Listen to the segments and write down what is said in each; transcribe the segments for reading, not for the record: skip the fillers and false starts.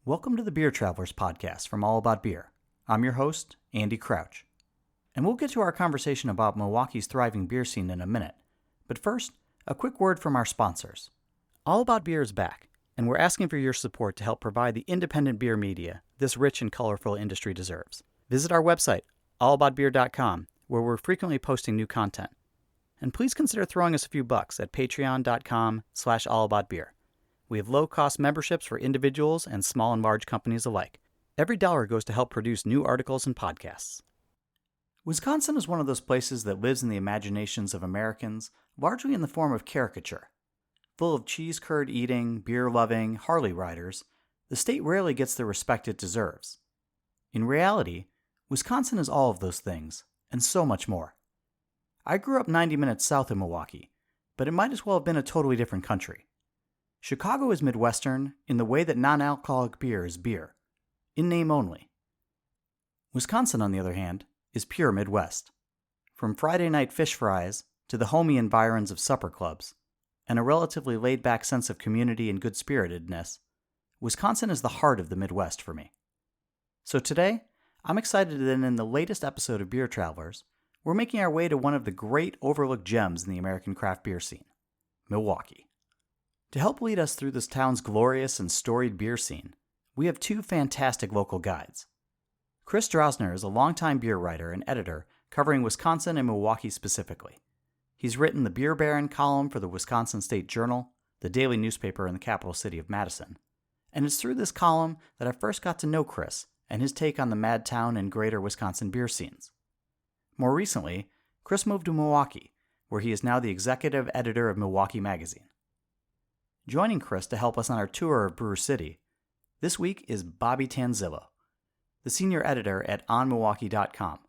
Welcome to the Beer Travelers podcast from All About Beer. I'm your host, Andy Crouch. And we'll get to our conversation about Milwaukee's thriving beer scene in a minute. But first, a quick word from our sponsors. All About Beer is back, and we're asking for your support to help provide the independent beer media this rich and colorful industry deserves. Visit our website, allaboutbeer.com, where we're frequently posting new content. And please consider throwing us a few bucks at patreon.com/allaboutbeer. We have low-cost memberships for individuals and small and large companies alike. Every dollar goes to help produce new articles and podcasts. Wisconsin is one of those places that lives in the imaginations of Americans, largely in the form of caricature. Full of cheese curd eating, beer loving Harley riders, the state rarely gets the respect it deserves. In reality, Wisconsin is all of those things, and so much more. I grew up 90 minutes south of Milwaukee, but it might as well have been a totally different country. Chicago is Midwestern in the way that non-alcoholic beer is beer, in name only. Wisconsin, on the other hand, is pure Midwest. From Friday night fish fries to the homey environs of supper clubs, and a relatively laid-back sense of community and good-spiritedness, Wisconsin is the heart of the Midwest for me. So today, I'm excited that in the latest episode of Beer Travelers, we're making our way to one of the great overlooked gems in the American craft beer scene, Milwaukee. To help lead us through this town's glorious and storied beer scene, we have two fantastic local guides. Chris Drosner is a longtime beer writer and editor covering Wisconsin and Milwaukee specifically. He's written the Beer Baron column for the Wisconsin State Journal, the daily newspaper in the capital city of Madison. And it's through this column that I first got to know Chris and his take on the Madtown and greater Wisconsin beer scenes. More recently, Chris moved to Milwaukee, where he is now the executive editor of Milwaukee Magazine. Joining Chris to help us on our tour of Brewer City this week is Bobby Tanzillo, the senior editor at onmilwaukee.com,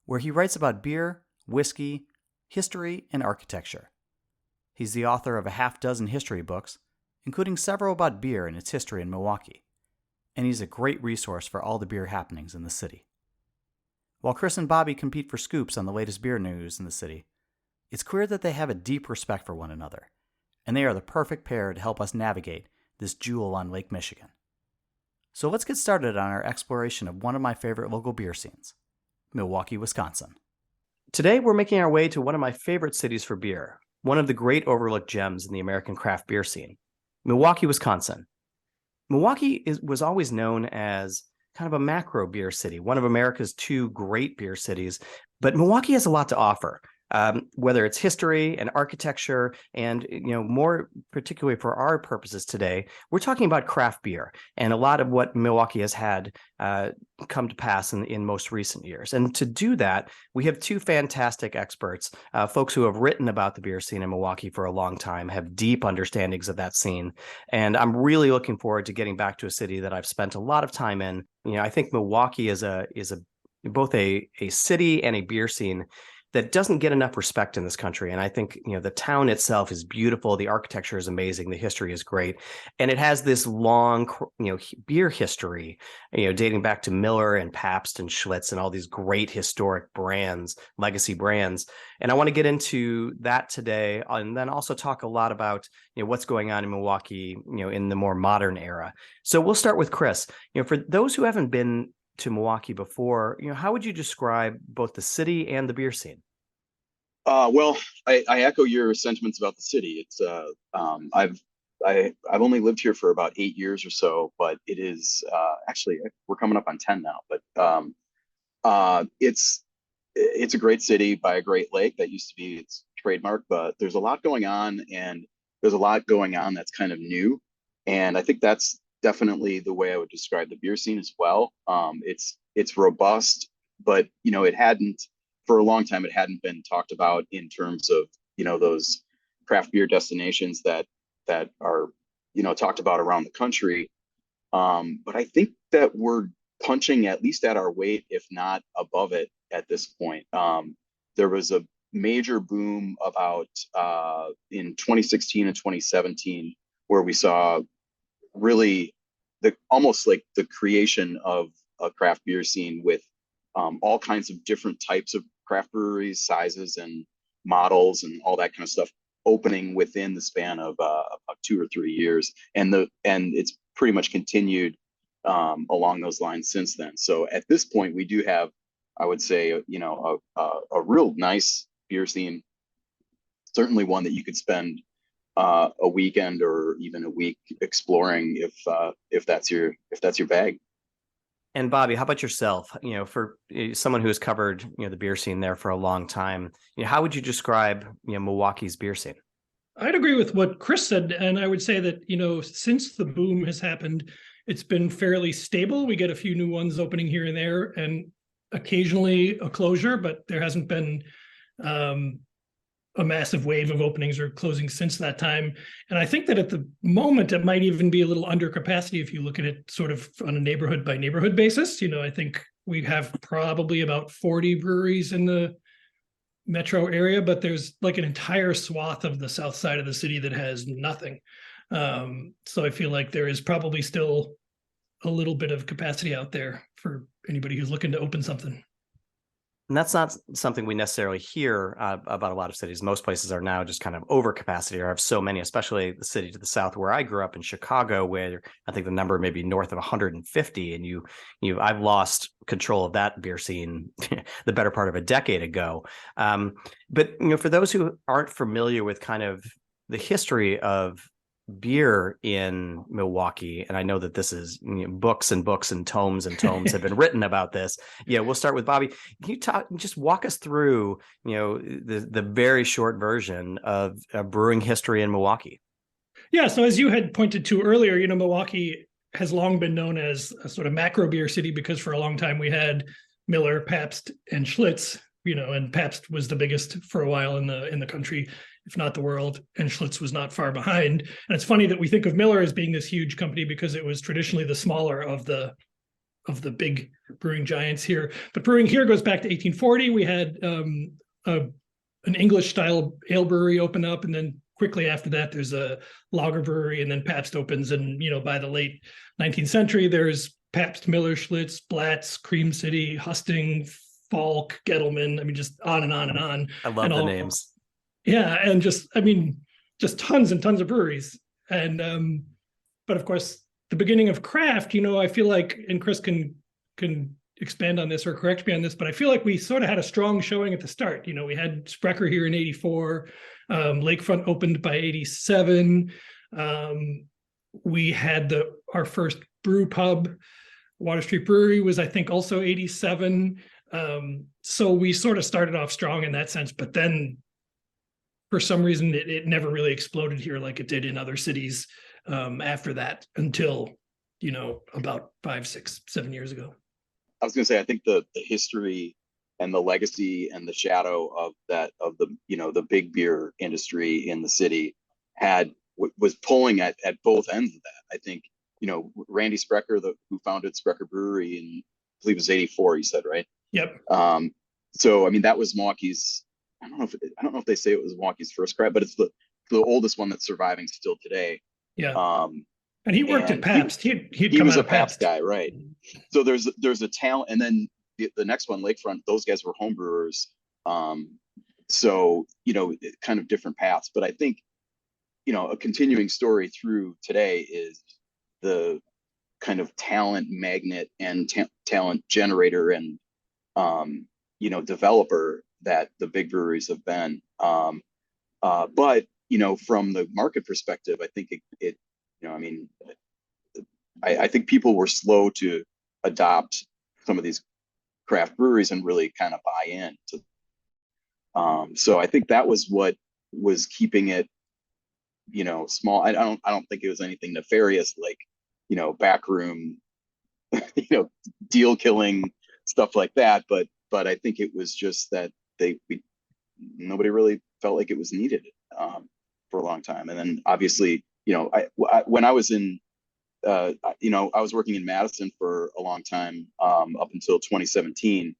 where he writes about beer, whiskey, history, and architecture. He's the author of a half-dozen history books, including several about beer and its history in Milwaukee, and he's a great resource for all the beer happenings in the city. While Chris and Bobby compete for scoops on the latest beer news in the city, it's clear that they have a deep respect for one another, and they are the perfect pair to help us navigate this jewel on Lake Michigan. So let's get started on our exploration of one of my favorite local beer scenes, Milwaukee, Wisconsin. Today, we're making our way to one of my favorite cities for beer, one of the great overlooked gems in the American craft beer scene, Milwaukee, Wisconsin. Milwaukee was always known as kind of a macro beer city, one of America's two great beer cities, but Milwaukee has a lot to offer. Whether it's history and architecture, and more particularly for our purposes today, we're talking about craft beer and a lot of what Milwaukee has had come to pass in most recent years. And to do that, we have two fantastic experts, folks who have written about the beer scene in Milwaukee for a long time, have deep understandings of that scene. And I'm really looking forward to getting back to a city that I've spent a lot of time in. I think Milwaukee is both a city and a beer scene that doesn't get enough respect in this country. And I think, the town itself is beautiful. The architecture is amazing. The history is great. And it has this long, beer history, dating back to Miller and Pabst and Schlitz and all these great historic brands, legacy brands. And I want to get into that today, and then also talk a lot about, what's going on in Milwaukee, in the more modern era. So we'll start with Chris. For those who haven't been to Milwaukee before, how would you describe both the city and the beer scene? Well, I echo your sentiments about the city. It's I've only lived here for about 8 years or so, but it is actually we're coming up on 10 now. But it's a great city by a great lake that used to be its trademark. But there's a lot going on, and there's a lot going on that's kind of new, and I think that's definitely the way I would describe the beer scene as well. It's robust, but it hadn't for a long time. It hadn't been talked about in terms of those craft beer destinations that are talked about around the country. But I think that we're punching at least at our weight, if not above it, at this point. There was a major boom about in 2016 and 2017 where we saw really almost like the creation of a craft beer scene with all kinds of different types of craft breweries, sizes and models and all that kind of stuff opening within the span of about 2 or 3 years. And it's pretty much continued along those lines since then. So at this point, we do have, I would say, a real nice beer scene. Certainly one that you could spend a weekend or even a week exploring if that's your bag. And Bobby, how about yourself? For someone who has covered the beer scene there for a long time, how would you describe Milwaukee's beer scene? I'd agree with what Chris said, and I would say that since the boom has happened, it's been fairly stable. We get a few new ones opening here and there, and occasionally a closure, but there hasn't been a massive wave of openings or closings since that time. And I think that at the moment, it might even be a little under capacity if you look at it sort of on a neighborhood by neighborhood basis. I think we have probably about 40 breweries in the metro area, but there's like an entire swath of the south side of the city that has nothing. So I feel like there is probably still a little bit of capacity out there for anybody who's looking to open something. And that's not something we necessarily hear about a lot of cities. Most places are now just kind of over capacity or have so many, especially the city to the south where I grew up in Chicago, where I think the number may be north of 150. And I've lost control of that beer scene the better part of a decade ago. But for those who aren't familiar with kind of the history of beer in Milwaukee, and I know that this is books and books and tomes have been written about this. We'll start with Bobby. Can you just walk us through the very short version of brewing history in Milwaukee? Yeah, so as you had pointed to earlier, Milwaukee has long been known as a sort of macro beer city because for a long time we had Miller, Pabst, and Schlitz. And Pabst was the biggest for a while in the country, if not the world, and Schlitz was not far behind. And it's funny that we think of Miller as being this huge company because it was traditionally the smaller of the big brewing giants here. But brewing here goes back to 1840. We had an English style ale brewery open up, and then quickly after that, there's a lager brewery, and then Pabst opens. And by the late 19th century, there's Pabst, Miller, Schlitz, Blatz, Cream City, Husting, Falk, Gettleman. I mean, just on and on and on. I love the names. Yeah, and just tons and tons of breweries. And but of course, the beginning of craft, I feel like, and Chris can expand on this or correct me on this, but I feel like we sort of had a strong showing at the start. We had Sprecher here in 84, Lakefront opened by 87. We had our first brew pub, Water Street Brewery was, I think, also 87. So we sort of started off strong in that sense, but then for some reason it never really exploded here like it did in other cities after that until about 5, 6, 7 years ago. I was going to say, I think the history and the legacy and the shadow of the big beer industry in the city was pulling at both ends of that. I think Randy Sprecher, who founded Sprecher Brewery in, I believe it was 84, you said, right? Yep. So I mean, that was Milwaukee's. I don't know if they say it was Milwaukee's first craft, but it's the oldest one that's surviving still today. Yeah. And he worked at Pabst. He was a Pabst guy, right? So there's a talent, and then the next one, Lakefront, those guys were home brewers. So kind of different paths. But I think a continuing story through today is the kind of talent magnet and talent generator and developer that the big breweries have been. But from the market perspective, I think I think people were slow to adopt some of these craft breweries and really kind of buy in to. So I think that was what was keeping it, small. I don't think it was anything nefarious like, backroom, deal killing stuff like that. But I think it was just that nobody really felt like it was needed for a long time. And then obviously, when I was in, I was working in Madison for a long time up until 2017,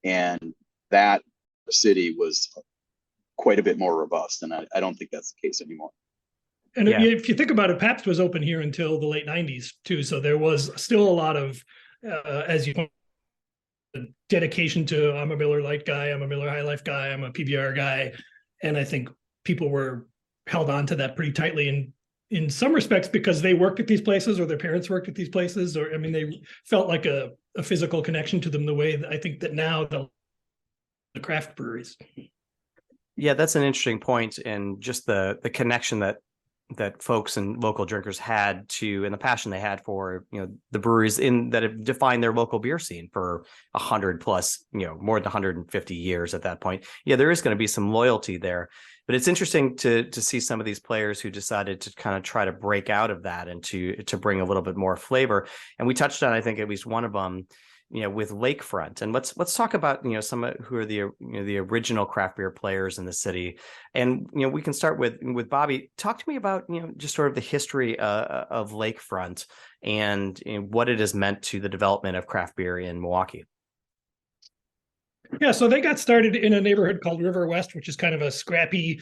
and that city was quite a bit more robust. And I don't think that's the case anymore. And if you think about it, Pabst was open here until the late 90s too. So there was still a lot of, as you know, dedication to, I'm a Miller Lite guy, I'm a Miller High Life guy, I'm a PBR guy. And I think people were held on to that pretty tightly. And in some respects because they worked at these places or their parents worked at these places, or I mean, they felt like a physical connection to them the way that I think that now the craft breweries. Yeah, that's an interesting point, and just the connection that folks and local drinkers had to, and the passion they had for, the breweries that have defined their local beer scene for 100 plus, more than 150 years at that point. Yeah, there is going to be some loyalty there, but it's interesting to see some of these players who decided to kind of try to break out of that and to bring a little bit more flavor. And we touched on, I think, at least one of them, with Lakefront. And let's talk about, some who are the original craft beer players in the city. And, we can start with Bobby. Talk to me about, just sort of the history of Lakefront and what it has meant to the development of craft beer in Milwaukee. Yeah, so they got started in a neighborhood called River West, which is kind of a scrappy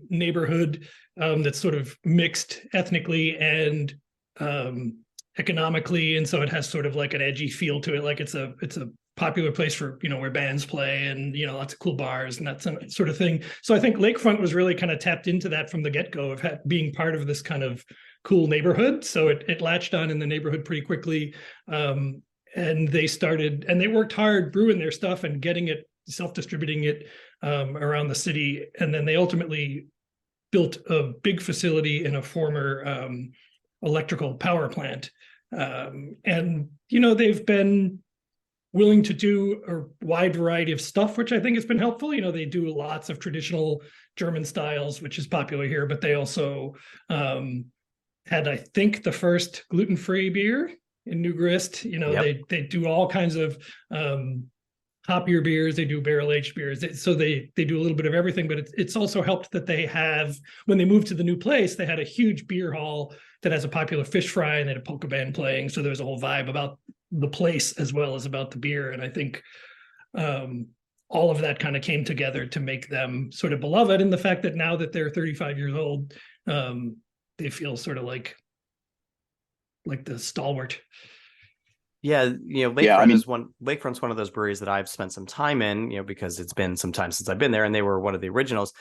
neighborhood that's sort of mixed ethnically and economically, and so it has sort of like an edgy feel to it. Like it's a popular place for where bands play and lots of cool bars and that sort of thing. So I think Lakefront was really kind of tapped into that from the get-go of being part of this kind of cool neighborhood. So it latched on in the neighborhood pretty quickly. And they worked hard brewing their stuff and getting it, self-distributing it around the city. And then they ultimately built a big facility in a former electrical power plant. And they've been willing to do a wide variety of stuff, which I think has been helpful. They do lots of traditional German styles, which is popular here, but they also had, I think, the first gluten-free beer in New Grist. Yep. They do all kinds of hoppier beers. They do barrel-aged beers. So they do a little bit of everything, but it's also helped that they have, when they moved to the new place, they had a huge beer hall that has a popular fish fry and they had a polka band playing. So there's a whole vibe about the place as well as about the beer. And I think all of that kind of came together to make them sort of beloved. And the fact that now that they're 35 years old, they feel sort of like the stalwart. Yeah, Lakefront's one of those breweries that I've spent some time in, because it's been some time since I've been there, and they were one of the originals.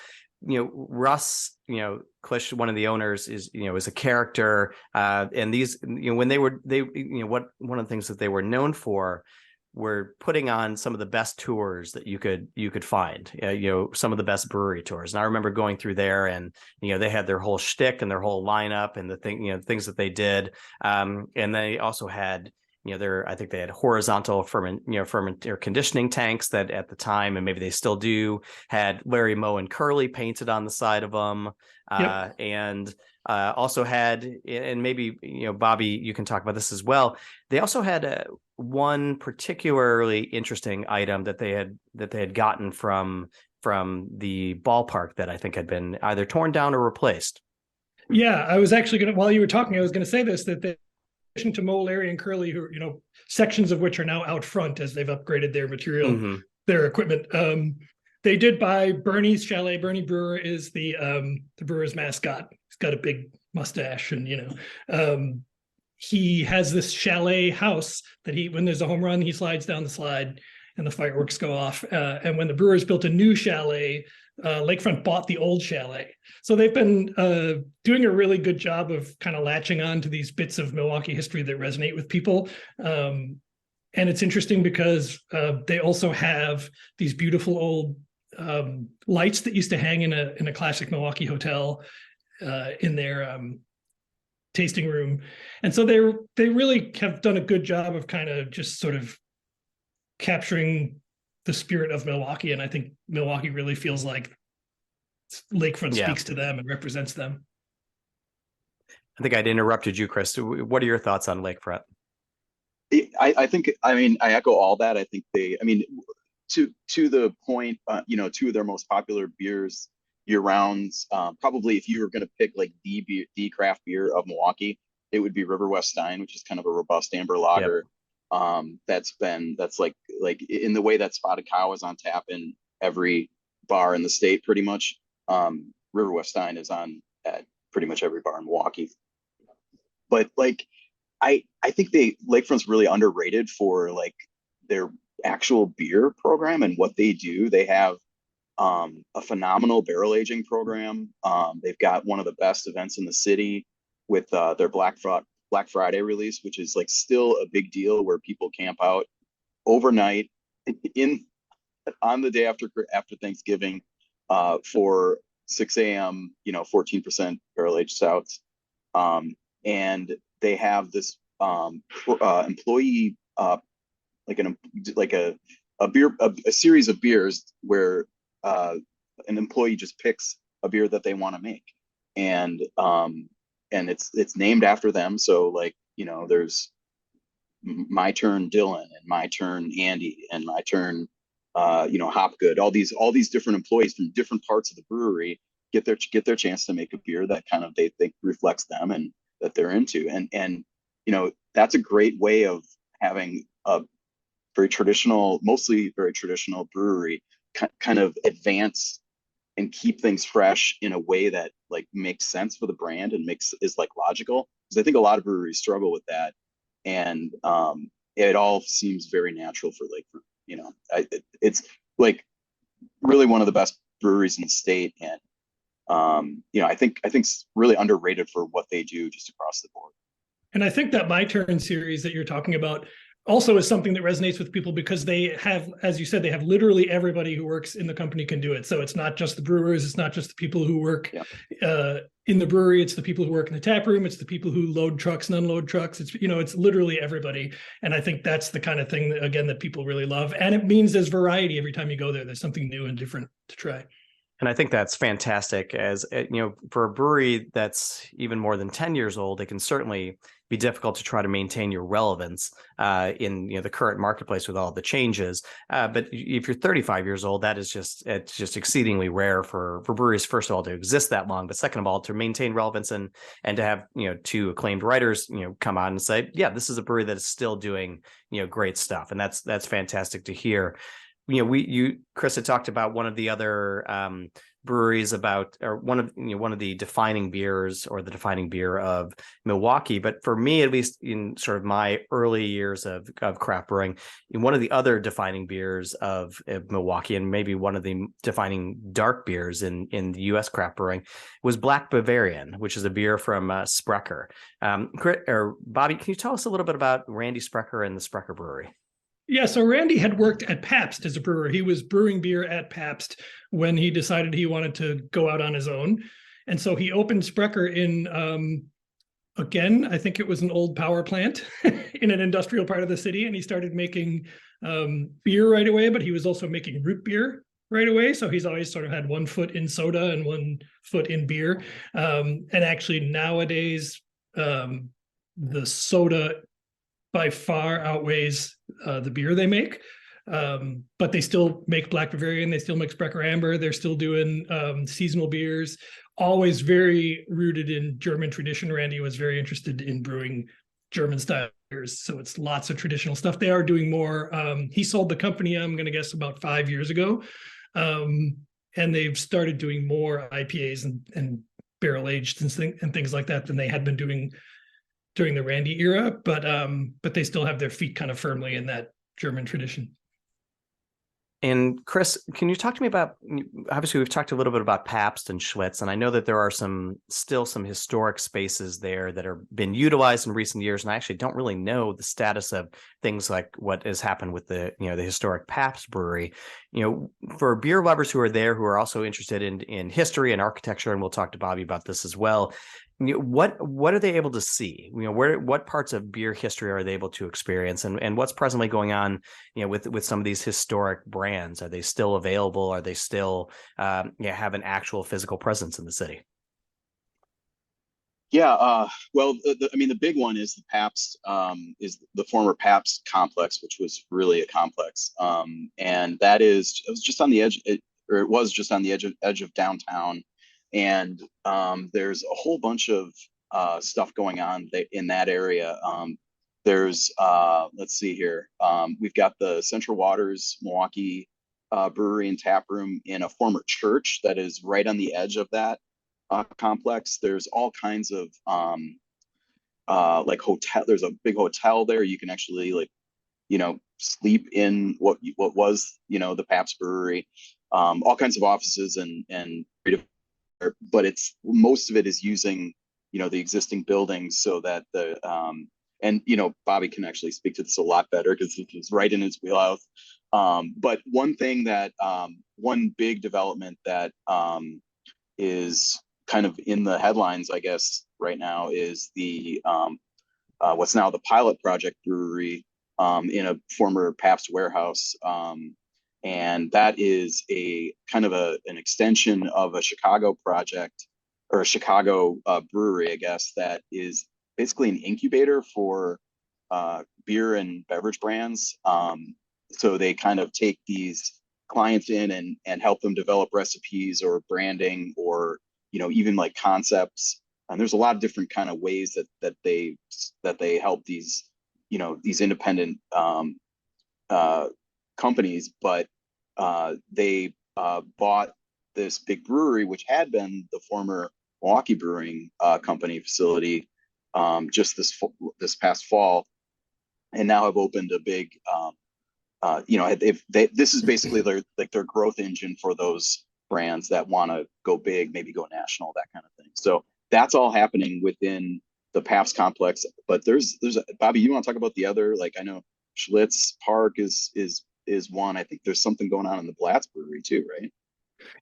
Russ, Klisch, one of the owners, is a character, and these, when one of the things that they were known for were putting on some of the best tours that you could find, some of the best brewery tours. And I remember going through there, and they had their whole shtick and their whole lineup and the things that they did, and they also had. I think they had horizontal ferment or conditioning tanks that at the time, and maybe they still do, had Larry, Moe, and Curly painted on the side of them. Yep. And also had, and maybe, Bobby, you can talk about this as well. They also had one particularly interesting item that they had gotten from the ballpark that I think had been either torn down or replaced. Yeah, I was actually while you were talking, I was going to say this, that to Moe, Larry, and Curly, who sections of which are now out front as they've upgraded their material, their equipment. They did buy Bernie's Chalet. Bernie Brewer is the brewer's mascot. He's got a big mustache, and he has this chalet house that when there's a home run, he slides down the slide and the fireworks go off. And when the Brewers built a new chalet, Lakefront bought the old chalet. So they've been doing a really good job of kind of latching on to these bits of Milwaukee history that resonate with people. And it's interesting because they also have these beautiful old lights that used to hang in a classic Milwaukee hotel in their tasting room. And so they really have done a good job of kind of just sort of capturing the spirit of Milwaukee. And I think Milwaukee really feels like Lakefront speaks to them and represents them. I think I'd interrupted you, Chris. What are your thoughts on Lakefront? I think, I echo all that. I think to the point, two of their most popular beers year rounds, probably if you were going to pick like the craft beer of Milwaukee, it would be River West Stein, which is kind of a robust amber lager. Yep. That's like in the way that Spotted Cow is on tap in every bar in the state, pretty much. River West Stein is on at pretty much every bar in Milwaukee. But like, I think Lakefront's really underrated for like their actual beer program and what they do. They have a phenomenal barrel aging program. They've got one of the best events in the city with their Black Friday release, which is like still a big deal, where people camp out overnight in on the day after Thanksgiving for 6 a.m. 14% barrel aged stouts, and they have this employee like a series of beers where an employee just picks a beer that they want to make, and it's named after them. So like, there's my turn Dylan, and my turn Andy, and my turn Hopgood. All these different employees from different parts of the brewery get their chance to make a beer that kind of they think reflects them and that they're into. And that's a great way of having a mostly very traditional brewery kind of advance and keep things fresh in a way that like makes sense for the brand and is like logical. Because I think a lot of breweries struggle with that, and it all seems very natural for Lakefront. It's like really one of the best breweries in the state, and I think it's really underrated for what they do just across the board. And I think that My Turn series that you're talking about also is something that resonates with people, because they have, as you said, they have literally everybody who works in the company can do it. So it's not just the brewers, it's not just the people who work in the brewery, it's the people who work in the tap room, it's the people who load trucks and unload trucks. It's literally everybody. And I think that's the kind of thing that, again, that people really love. And it means there's variety every time you go there. There's something new and different to try. And I think that's fantastic. As for a brewery that's even more than 10 years old, it can certainly be difficult to try to maintain your relevance in the current marketplace with all the changes. But if you're 35 years old, it's just exceedingly rare for breweries, first of all, to exist that long, but second of all, to maintain relevance and to have two acclaimed writers come out and say, yeah, this is a brewery that is still doing great stuff, and that's fantastic to hear. Chris had talked about one of the other breweries or one of the defining beers, or the defining beer of Milwaukee. But for me, at least in sort of my early years of craft brewing, one of the other defining beers of Milwaukee, and maybe one of the defining dark beers in the U.S. craft brewing, was Black Bavarian, which is a beer from Sprecher. Bobby, can you tell us a little bit about Randy Sprecher and the Sprecher Brewery? Yeah, so Randy had worked at Pabst as a brewer. He was brewing beer at Pabst when he decided he wanted to go out on his own. And so he opened Sprecher in, again, I think it was an old power plant in an industrial part of the city. And he started making beer right away, but he was also making root beer right away. So he's always sort of had one foot in soda and one foot in beer. And actually nowadays, the soda by far outweighs the beer they make. But they still make Black Bavarian, they still make Sprecher Amber, they're still doing seasonal beers, always very rooted in German tradition. Randy was very interested in brewing German style beers, so it's lots of traditional stuff. They are doing more. He sold the company, I'm going to guess, about 5 years ago. And they've started doing more IPAs and barrel aged and things like that than they had been doing during the Randy era, but they still have their feet kind of firmly in that German tradition. And Chris, can you talk to me about, obviously we've talked a little bit about Pabst and Schlitz, and I know that there are still some historic spaces there that have been utilized in recent years, and I actually don't really know the status of things like what has happened with the historic Pabst brewery. For beer lovers who are there, who are also interested in history and architecture, and we'll talk to Bobby about this as well, what are they able to see? What parts of beer history are they able to experience, and what's presently going on with some of these historic brands? Are they still available? Are they still have an actual physical presence in the city? Yeah, well, the big one is the Pabst, is the former Pabst complex, which was really a complex, and it was just on the edge of downtown. And there's a whole bunch of stuff going on in that area. There's, let's see here, we've got the Central Waters Milwaukee brewery and tap room in a former church that is right on the edge of that complex. There's all kinds of like hotel. There's a big hotel there. You can actually sleep in what was, the Pabst Brewery, all kinds of offices and but most of it is using, the existing buildings so that and Bobby can actually speak to this a lot better because it's right in his wheelhouse. But one big development that is kind of in the headlines, I guess, right now is the what's now the Pilot Project Brewery in a former Pabst warehouse. And that is a kind of an extension of a Chicago project, or a Chicago brewery, I guess, that is basically an incubator for beer and beverage brands. So they kind of take these clients in and help them develop recipes or branding or, even like concepts. And there's a lot of different kind of ways that they help these, these independent companies, but they bought this big brewery, which had been the former Milwaukee Brewing Company facility, just this past fall, and now have opened a big, this is basically their growth engine for those brands that want to go big, maybe go national, that kind of thing. So that's all happening within the Pabst complex. But there's Bobby, you want to talk about the other? Like, I know Schlitz Park is one. I think there's something going on in the Blatz Brewery too, right?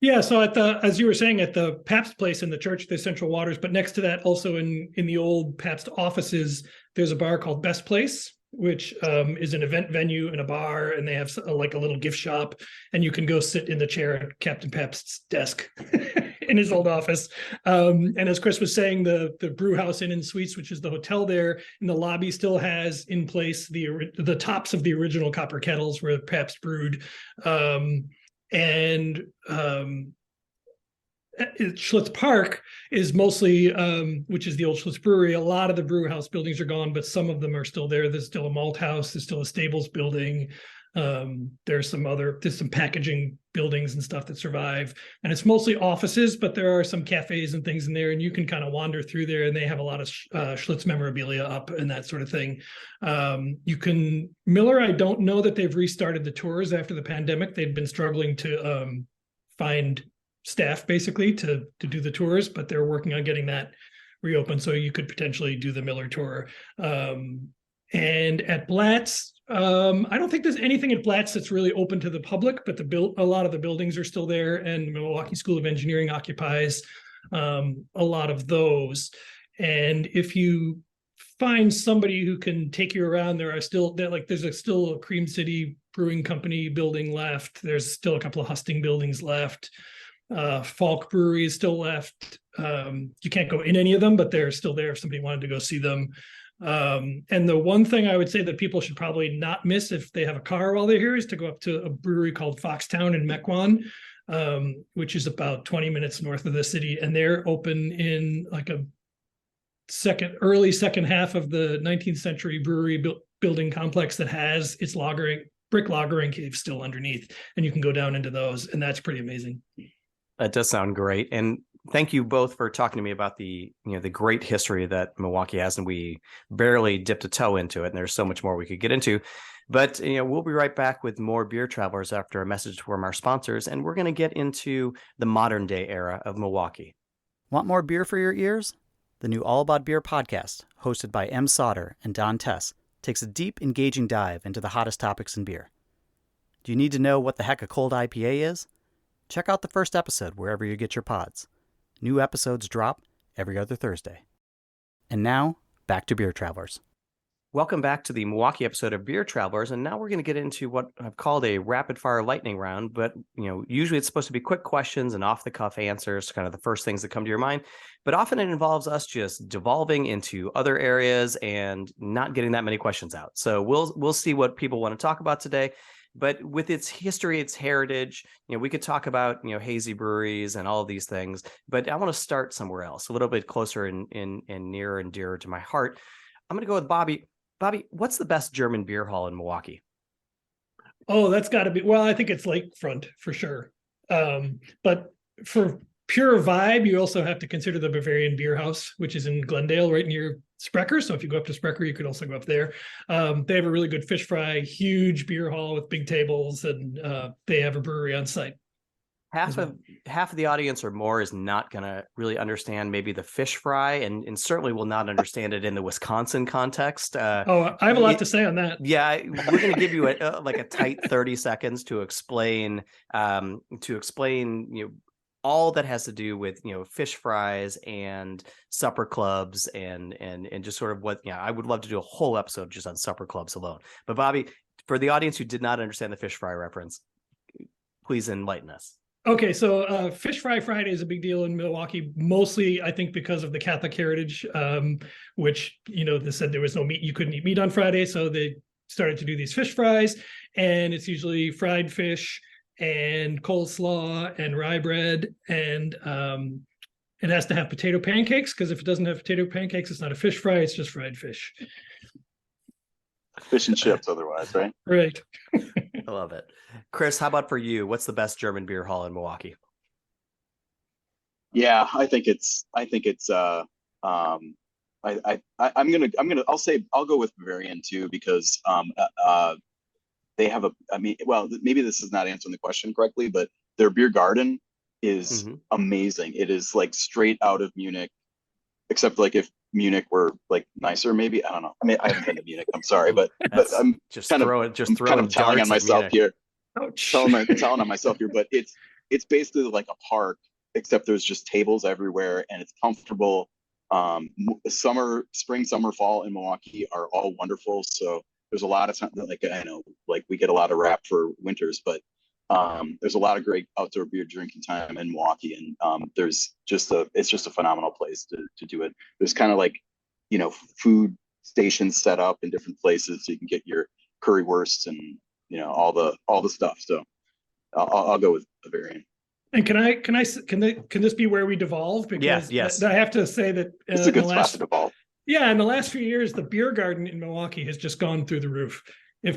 Yeah, so as you were saying, at the Pabst place in the church, there's Central Waters, but next to that, also in the old Pabst offices, there's a bar called Best Place, which is an event venue and a bar, and they have like a little gift shop, and you can go sit in the chair at Captain Pabst's desk in his old office. And as Chris was saying, the Brew House Inn and Suites, which is the hotel there in the lobby, still has in place the tops of the original copper kettles where Pabst brewed. Schlitz Park is mostly, which is the old Schlitz Brewery. A lot of the brew house buildings are gone, but some of them are still there. There's still a malt house. There's still a stables building. There's some packaging buildings and stuff that survive. And it's mostly offices, but there are some cafes and things in there. And you can kind of wander through there, and they have a lot of Schlitz memorabilia up and that sort of thing. Miller, I don't know that they've restarted the tours after the pandemic. They'd been struggling to find staff basically to do the tours, but they're working on getting that reopened, so you could potentially do the Miller tour. And at Blatz, I don't think there's anything at Blatz that's really open to the public, but a lot of the buildings are still there, and the Milwaukee School of Engineering occupies a lot of those. And if you find somebody who can take you around, there's still a Cream City Brewing Company building left. There's still a couple of Husting buildings left. Falk Brewery is still left. You can't go in any of them, but they're still there if somebody wanted to go see them. And the one thing I would say that people should probably not miss if they have a car while they're here is to go up to a brewery called Foxtown in Mequon, which is about 20 minutes north of the city. And they're open in like a early second half of the 19th century brewery building complex that has its brick lagering cave still underneath. And you can go down into those, and that's pretty amazing. That does sound great. And thank you both for talking to me about the great history that Milwaukee has, and we barely dipped a toe into it, and there's so much more we could get into. But we'll be right back with more Beer Travelers after a message from our sponsors, and we're going to get into the modern day era of Milwaukee. Want more beer for your ears? The new All About Beer podcast, hosted by M. Sauter and Don Tess, takes a deep, engaging dive into the hottest topics in beer. Do you need to know what the heck a cold IPA is? Check out the first episode wherever you get your pods. New episodes drop every other Thursday. And now, back to Beer Travelers. Welcome back to the Milwaukee episode of Beer Travelers, and now we're going to get into what I've called a rapid-fire lightning round, but usually it's supposed to be quick questions and off-the-cuff answers, kind of the first things that come to your mind, but often it involves us just devolving into other areas and not getting that many questions out. So we'll see what people want to talk about today. But with its history, its heritage, we could talk about, hazy breweries and all of these things, but I want to start somewhere else, a little bit closer and nearer and dearer to my heart. I'm going to go with Bobby. Bobby, what's the best German beer hall in Milwaukee? Oh, that's got to be, well, I think it's Lakefront for sure. But for pure vibe, you also have to consider the Bavarian Beer House, which is in Glendale, right near Sprecher. So if you go up to Sprecher, you could also go up there. They have a really good fish fry, huge beer hall with big tables, and they have a brewery on site. Half of the audience or more is not going to really understand maybe the fish fry, and certainly will not understand it in the Wisconsin context. I have a lot to say on that. Yeah, we're going to give you a tight 30 seconds to explain all that has to do with fish fries and supper clubs and just sort of what I would love to do a whole episode just on supper clubs alone. But Bobby, for the audience who did not understand the fish fry reference, please enlighten us. Okay, so Fish Fry Friday is a big deal in Milwaukee, mostly I think because of the Catholic heritage, which they said there was no meat, you couldn't eat meat on Friday, so they started to do these fish fries, and it's usually fried fish and coleslaw and rye bread, and it has to have potato pancakes, because if it doesn't have potato pancakes, it's not a fish fry, it's just fried fish. Fish and chips otherwise, right? Right. I love it. Chris, how about for you? What's the best German beer hall in Milwaukee? Yeah, I'll go with Bavarian too, because they have maybe this is not answering the question correctly, but their beer garden is amazing. It is like straight out of Munich, except like if Munich were like nicer, maybe. I don't know. I mean, I haven't been to Munich. I'm sorry, but I'm kind of telling on myself here. Telling on myself here, but it's basically like a park, except there's just tables everywhere, and it's comfortable. Spring, summer, fall in Milwaukee are all wonderful. So there's a lot of time. Like I know, like we get a lot of rap for winters, but there's a lot of great outdoor beer drinking time in Milwaukee, and it's just a phenomenal place to do it. There's kind of like food stations set up in different places, so you can get your currywursts and all the stuff. So I'll go with Bavarian. And can this be where we devolve? Because yes. I have to say that it's a good spot to devolve. Yeah, in the last few years, the beer garden in Milwaukee has just gone through the roof.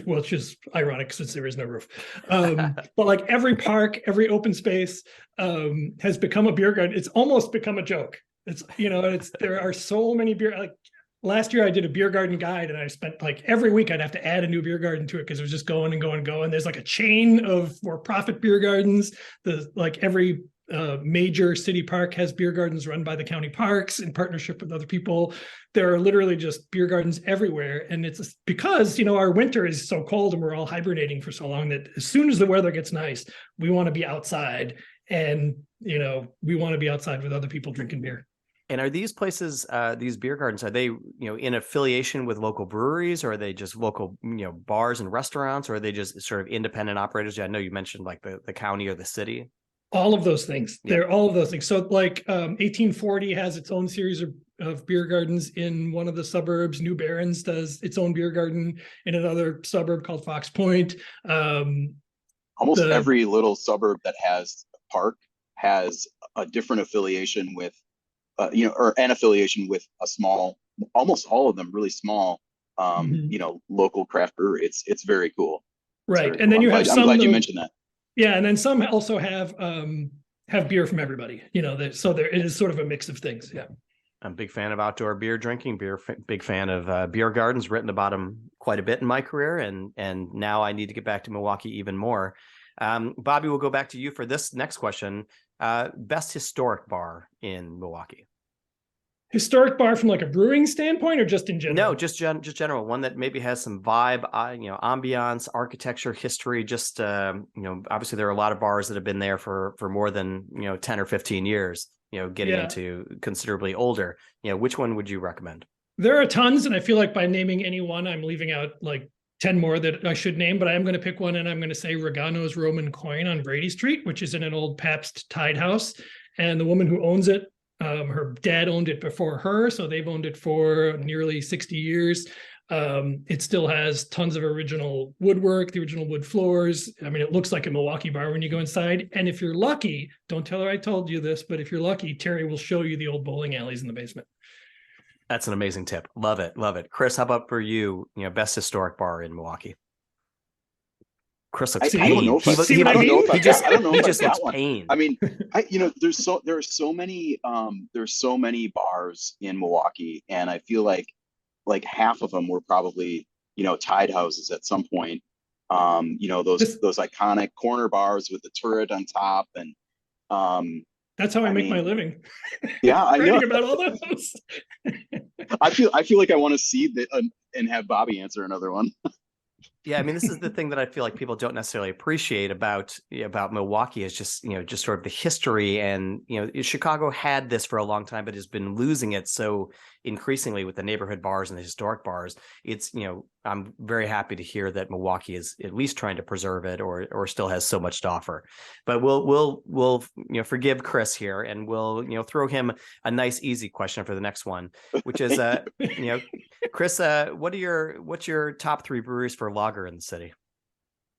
Which is ironic since there is no roof. But like every park, every open space has become a beer garden. It's almost become a joke. There are so many beer. Like last year, I did a beer garden guide, and I spent like every week I'd have to add a new beer garden to it because it was just going and going and going. There's like a chain of for-profit beer gardens. Every major city park has beer gardens run by the county parks in partnership with other people. There are literally just beer gardens everywhere. And it's because, our winter is so cold and we're all hibernating for so long that as soon as the weather gets nice, we want to be outside, and, we want to be outside with other people drinking beer. And are these places, these beer gardens, are they, in affiliation with local breweries, or are they just local, bars and restaurants, or are they just sort of independent operators? I know you mentioned like the county or the city. All of those things. Yeah. They're all of those things. So like 1840 has its own series of beer gardens in one of the suburbs. New Barons does its own beer garden in another suburb called Fox Point. Almost every little suburb that has a park has a different affiliation with, or an affiliation with a small, almost all of them really small, local craft brewery. It's very cool. Right. And then you have some. I'm glad you mentioned that. Yeah, and then some also have beer from everybody. So there it is sort of a mix of things. Yeah, I'm a big fan of outdoor beer drinking. Big fan of beer gardens. Written about them quite a bit in my career, and now I need to get back to Milwaukee even more. Bobby, we'll go back to you for this next question. Best historic bar in Milwaukee. Historic bar from like a brewing standpoint, or just in general? No, just general. One that maybe has some vibe, ambiance, architecture, history. Just obviously there are a lot of bars that have been there for more than 10 or 15 years. Getting into considerably older. Which one would you recommend? There are tons, and I feel like by naming any one, I'm leaving out like 10 more that I should name. But I am going to pick one, and I'm going to say Regano's Roman Coin on Brady Street, which is in an old Pabst Tide house, and the woman who owns it. Her dad owned it before her, so they've owned it for nearly 60 years. It still has tons of original woodwork, the original wood floors. I mean, it looks like a Milwaukee bar when you go inside. And if you're lucky, don't tell her I told you this, but if you're lucky, Terry will show you the old bowling alleys in the basement. That's an amazing tip. Love it. Love it. Chris, how about for you? Best historic bar in Milwaukee? Chris looks See? I don't know pained. if See what I I don't know mean? if I He just I don't know he if I just got looks one. pained. I mean, there are so many bars in Milwaukee, and I feel like half of them were probably, tide houses at some point. This, Those iconic corner bars with the turret on top, and that's how I I make my mean, living. yeah, I know. Writing about all those. I feel like I want to see that and have Bobby answer another one. Yeah, I mean, this is the thing that I feel like people don't necessarily appreciate about Milwaukee is just just sort of the history, and Chicago had this for a long time, but has been losing it so increasingly with the neighborhood bars and the historic bars. It's I'm very happy to hear that Milwaukee is at least trying to preserve it, or still has so much to offer. But we'll forgive Chris here, and we'll throw him a nice easy question for the next one, which is Chris, what's your top 3 breweries for lager in the city?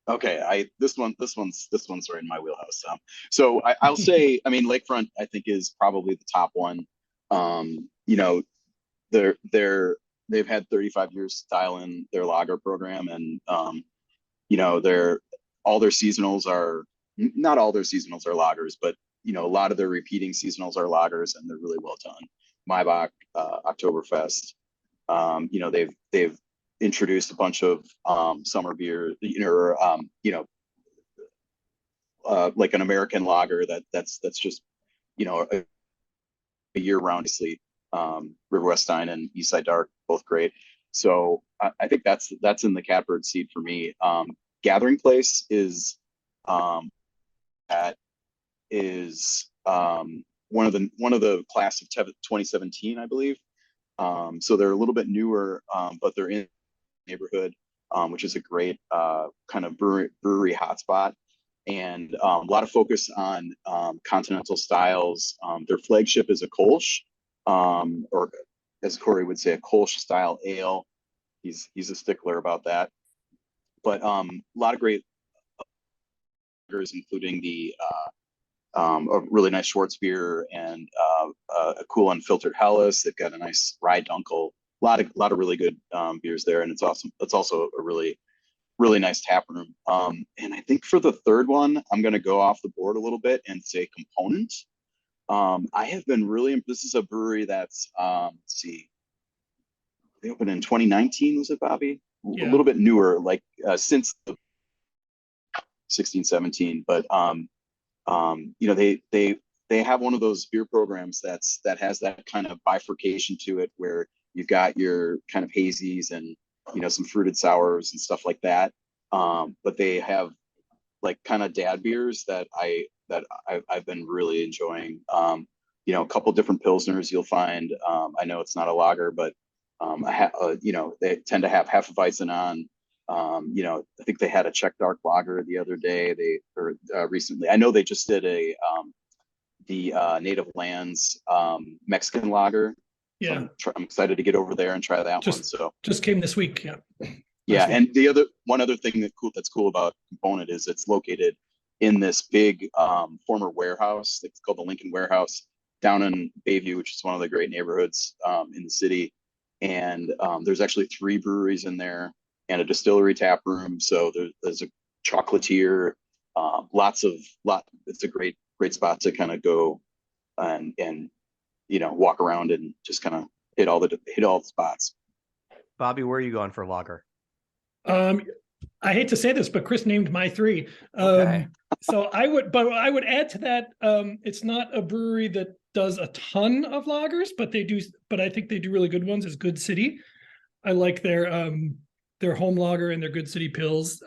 Okay, this one's right in my wheelhouse. So I'll say, I mean, Lakefront I think is probably the top one. Um, you know, they've had 35 years to dial in their lager program, and they're all their seasonals are not all their seasonals are lagers, but a lot of their repeating seasonals are lagers, and they're really well done. Maibach, Oktoberfest. They've introduced a bunch of summer beer, like an American lager that's just a year round. Obviously, River West Stein and Eastside Dark, both great. So I think that's in the catbird seat for me. Gathering Place is that is one of the class of 2017, I believe. So they're a little bit newer, but they're in the neighborhood, which is a great kind of brewery hotspot, and a lot of focus on continental styles. Their flagship is a Kolsch, or as Corey would say, a Kolsch style ale. He's a stickler about that. But a lot of great beers, including a really nice Schwartz beer and a cool unfiltered Helles. They've got a nice rye Dunkel. A lot of really good beers there, and it's awesome. It's also a really nice tap room. And I think for the third one, I'm going to go off the board a little bit and say Component. I have been really. This is a brewery that's let's see. They opened in 2019. Was it, Bobby? Yeah. A little bit newer, like since 16, 17. But they have one of those beer programs that has that kind of bifurcation to it, where you've got your kind of hazies and some fruited sours and stuff like that. But they have like kind of dad beers that I've been really enjoying. A couple different pilsners you'll find. I know it's not a lager, but they tend to have Hefeweizen on. I think they had a Czech dark lager the other day. Recently, I know they just did the Native Lands Mexican lager. Yeah, so I'm excited to get over there and try that one. So just came this week. Yeah, and one other thing that's cool about Component is it's located in this big former warehouse. It's called the Lincoln Warehouse down in Bayview, which is one of the great neighborhoods in the city. And there's actually 3 breweries in there and a distillery tap room. So there's a chocolatier, it's a great spot to kind of go and walk around and just kind of hit all the spots. Bobby, where are you going for lager? I hate to say this, but Chris named my 3. Okay. So I would add to that. It's not a brewery that does a ton of lagers, but I think they do really good ones. Is Good City. I like their home lager and their Good City Pills.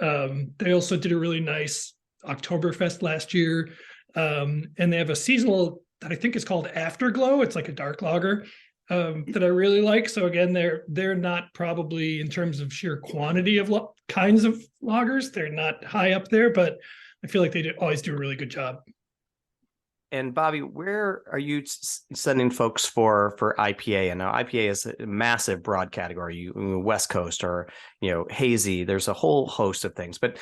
They also did a really nice Oktoberfest last year. And they have a seasonal that I think is called Afterglow. It's like a dark lager that I really like. So again, they're not probably in terms of sheer quantity of kinds of lagers, they're not high up there, but I feel like they always do a really good job. And Bobby, where are you sending folks for IPA? And now IPA is a massive, broad category. West Coast or hazy. There's a whole host of things. But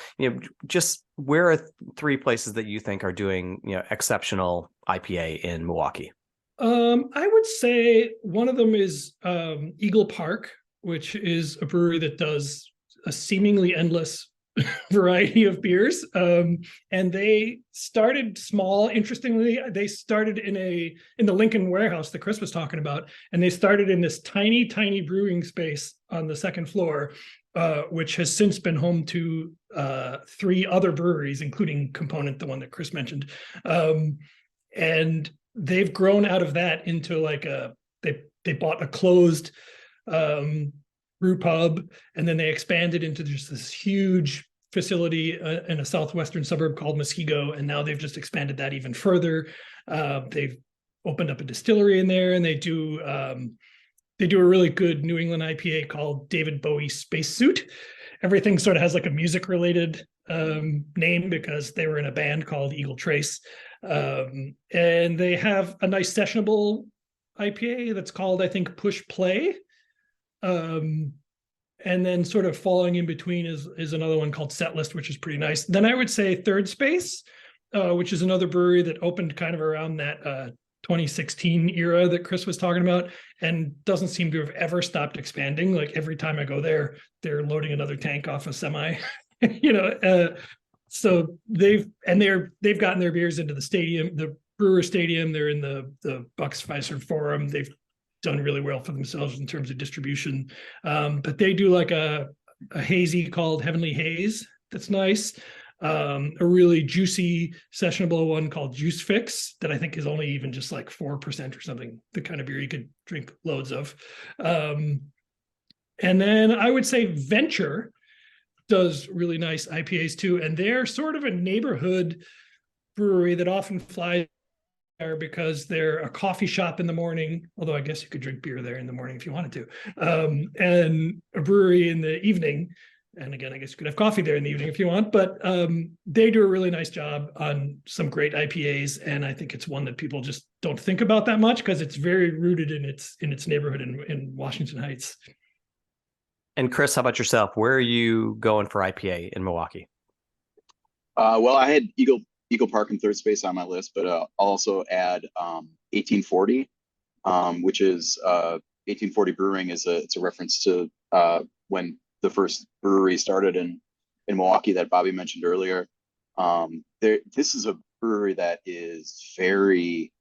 just where are 3 places that you think are doing exceptional IPA in Milwaukee? I would say one of them is Eagle Park, which is a brewery that does a seemingly endless variety of beers. And they started small. Interestingly, they started in the Lincoln warehouse that Chris was talking about, and they started in this tiny, tiny brewing space on the second floor, which has since been home to 3 other breweries, including Component, the one that Chris mentioned. And they've grown out of that into like they bought a closed brew pub, and then they expanded into just this huge facility in a southwestern suburb called Muskego, and now they've just expanded that even further. They've opened up a distillery in there, and they do a really good New England IPA called David Bowie Spacesuit. Everything sort of has like a music related name because they were in a band called Eagle Trace. And they have a nice sessionable IPA that's called, I think, Push Play. And then sort of falling in between is another one called Setlist, which is pretty nice. Then I would say Third Space, which is another brewery that opened kind of around that 2016 era that Chris was talking about, and doesn't seem to have ever stopped expanding. Like every time I go there, they're loading another tank off a semi, so they've gotten their beers into the stadium, the Brewer Stadium. They're in the Bucks Fiserv Forum. They've done really well for themselves in terms of distribution. But they do like a hazy called Heavenly Haze. That's nice. A really juicy sessionable one called Juice Fix that I think is only even just like 4% or something, the kind of beer you could drink loads of. And then I would say Venture does really nice IPAs too. And they're sort of a neighborhood brewery that often flies there because they're a coffee shop in the morning, although I guess you could drink beer there in the morning if you wanted to, and a brewery in the evening. And again, I guess you could have coffee there in the evening if you want, but they do a really nice job on some great IPAs. And I think it's one that people just don't think about that much because it's very rooted in its neighborhood in Washington Heights. And Chris, how about yourself? Where are you going for IPA in Milwaukee? Well, I had Eagle Park and Third Space on my list, but I'll also add 1840, which is 1840 Brewing it's a reference to when the first brewery started in Milwaukee that Bobby mentioned earlier. This is a brewery that is very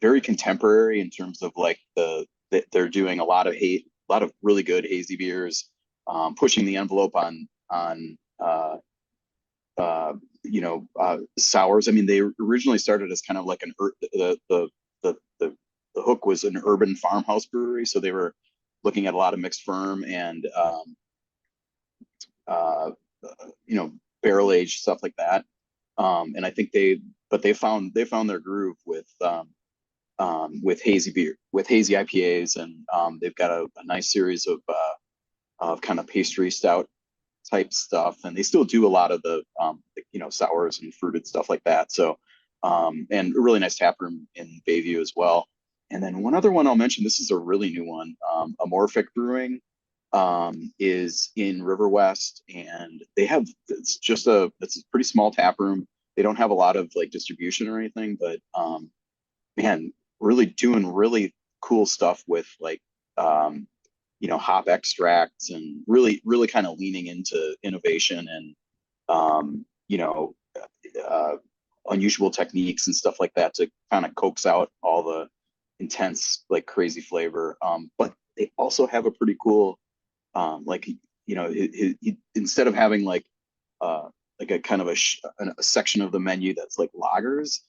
very contemporary in terms of like they're doing a lot of really good hazy beers, pushing the envelope on sours. I mean, they originally started as kind of like the hook was an urban farmhouse brewery, so they were looking at a lot of mixed ferm and barrel aged stuff like that. And I think they found their groove with hazy beer, with hazy IPAs, and they've got a nice series of kind of pastry stout type stuff, and they still do a lot of the sours and fruited stuff like that. So and a really nice tap room in Bayview as well. And then one other one I'll mention, this is a really new one, Amorphic Brewing is in River West, and it's a pretty small tap room. They don't have a lot of like distribution or anything, but man, really doing really cool stuff with like hop extracts, and really kind of leaning into innovation and unusual techniques and stuff like that to kind of coax out all the intense like crazy flavor. But they also have a pretty cool instead of having like a kind of a section of the menu that's like lagers,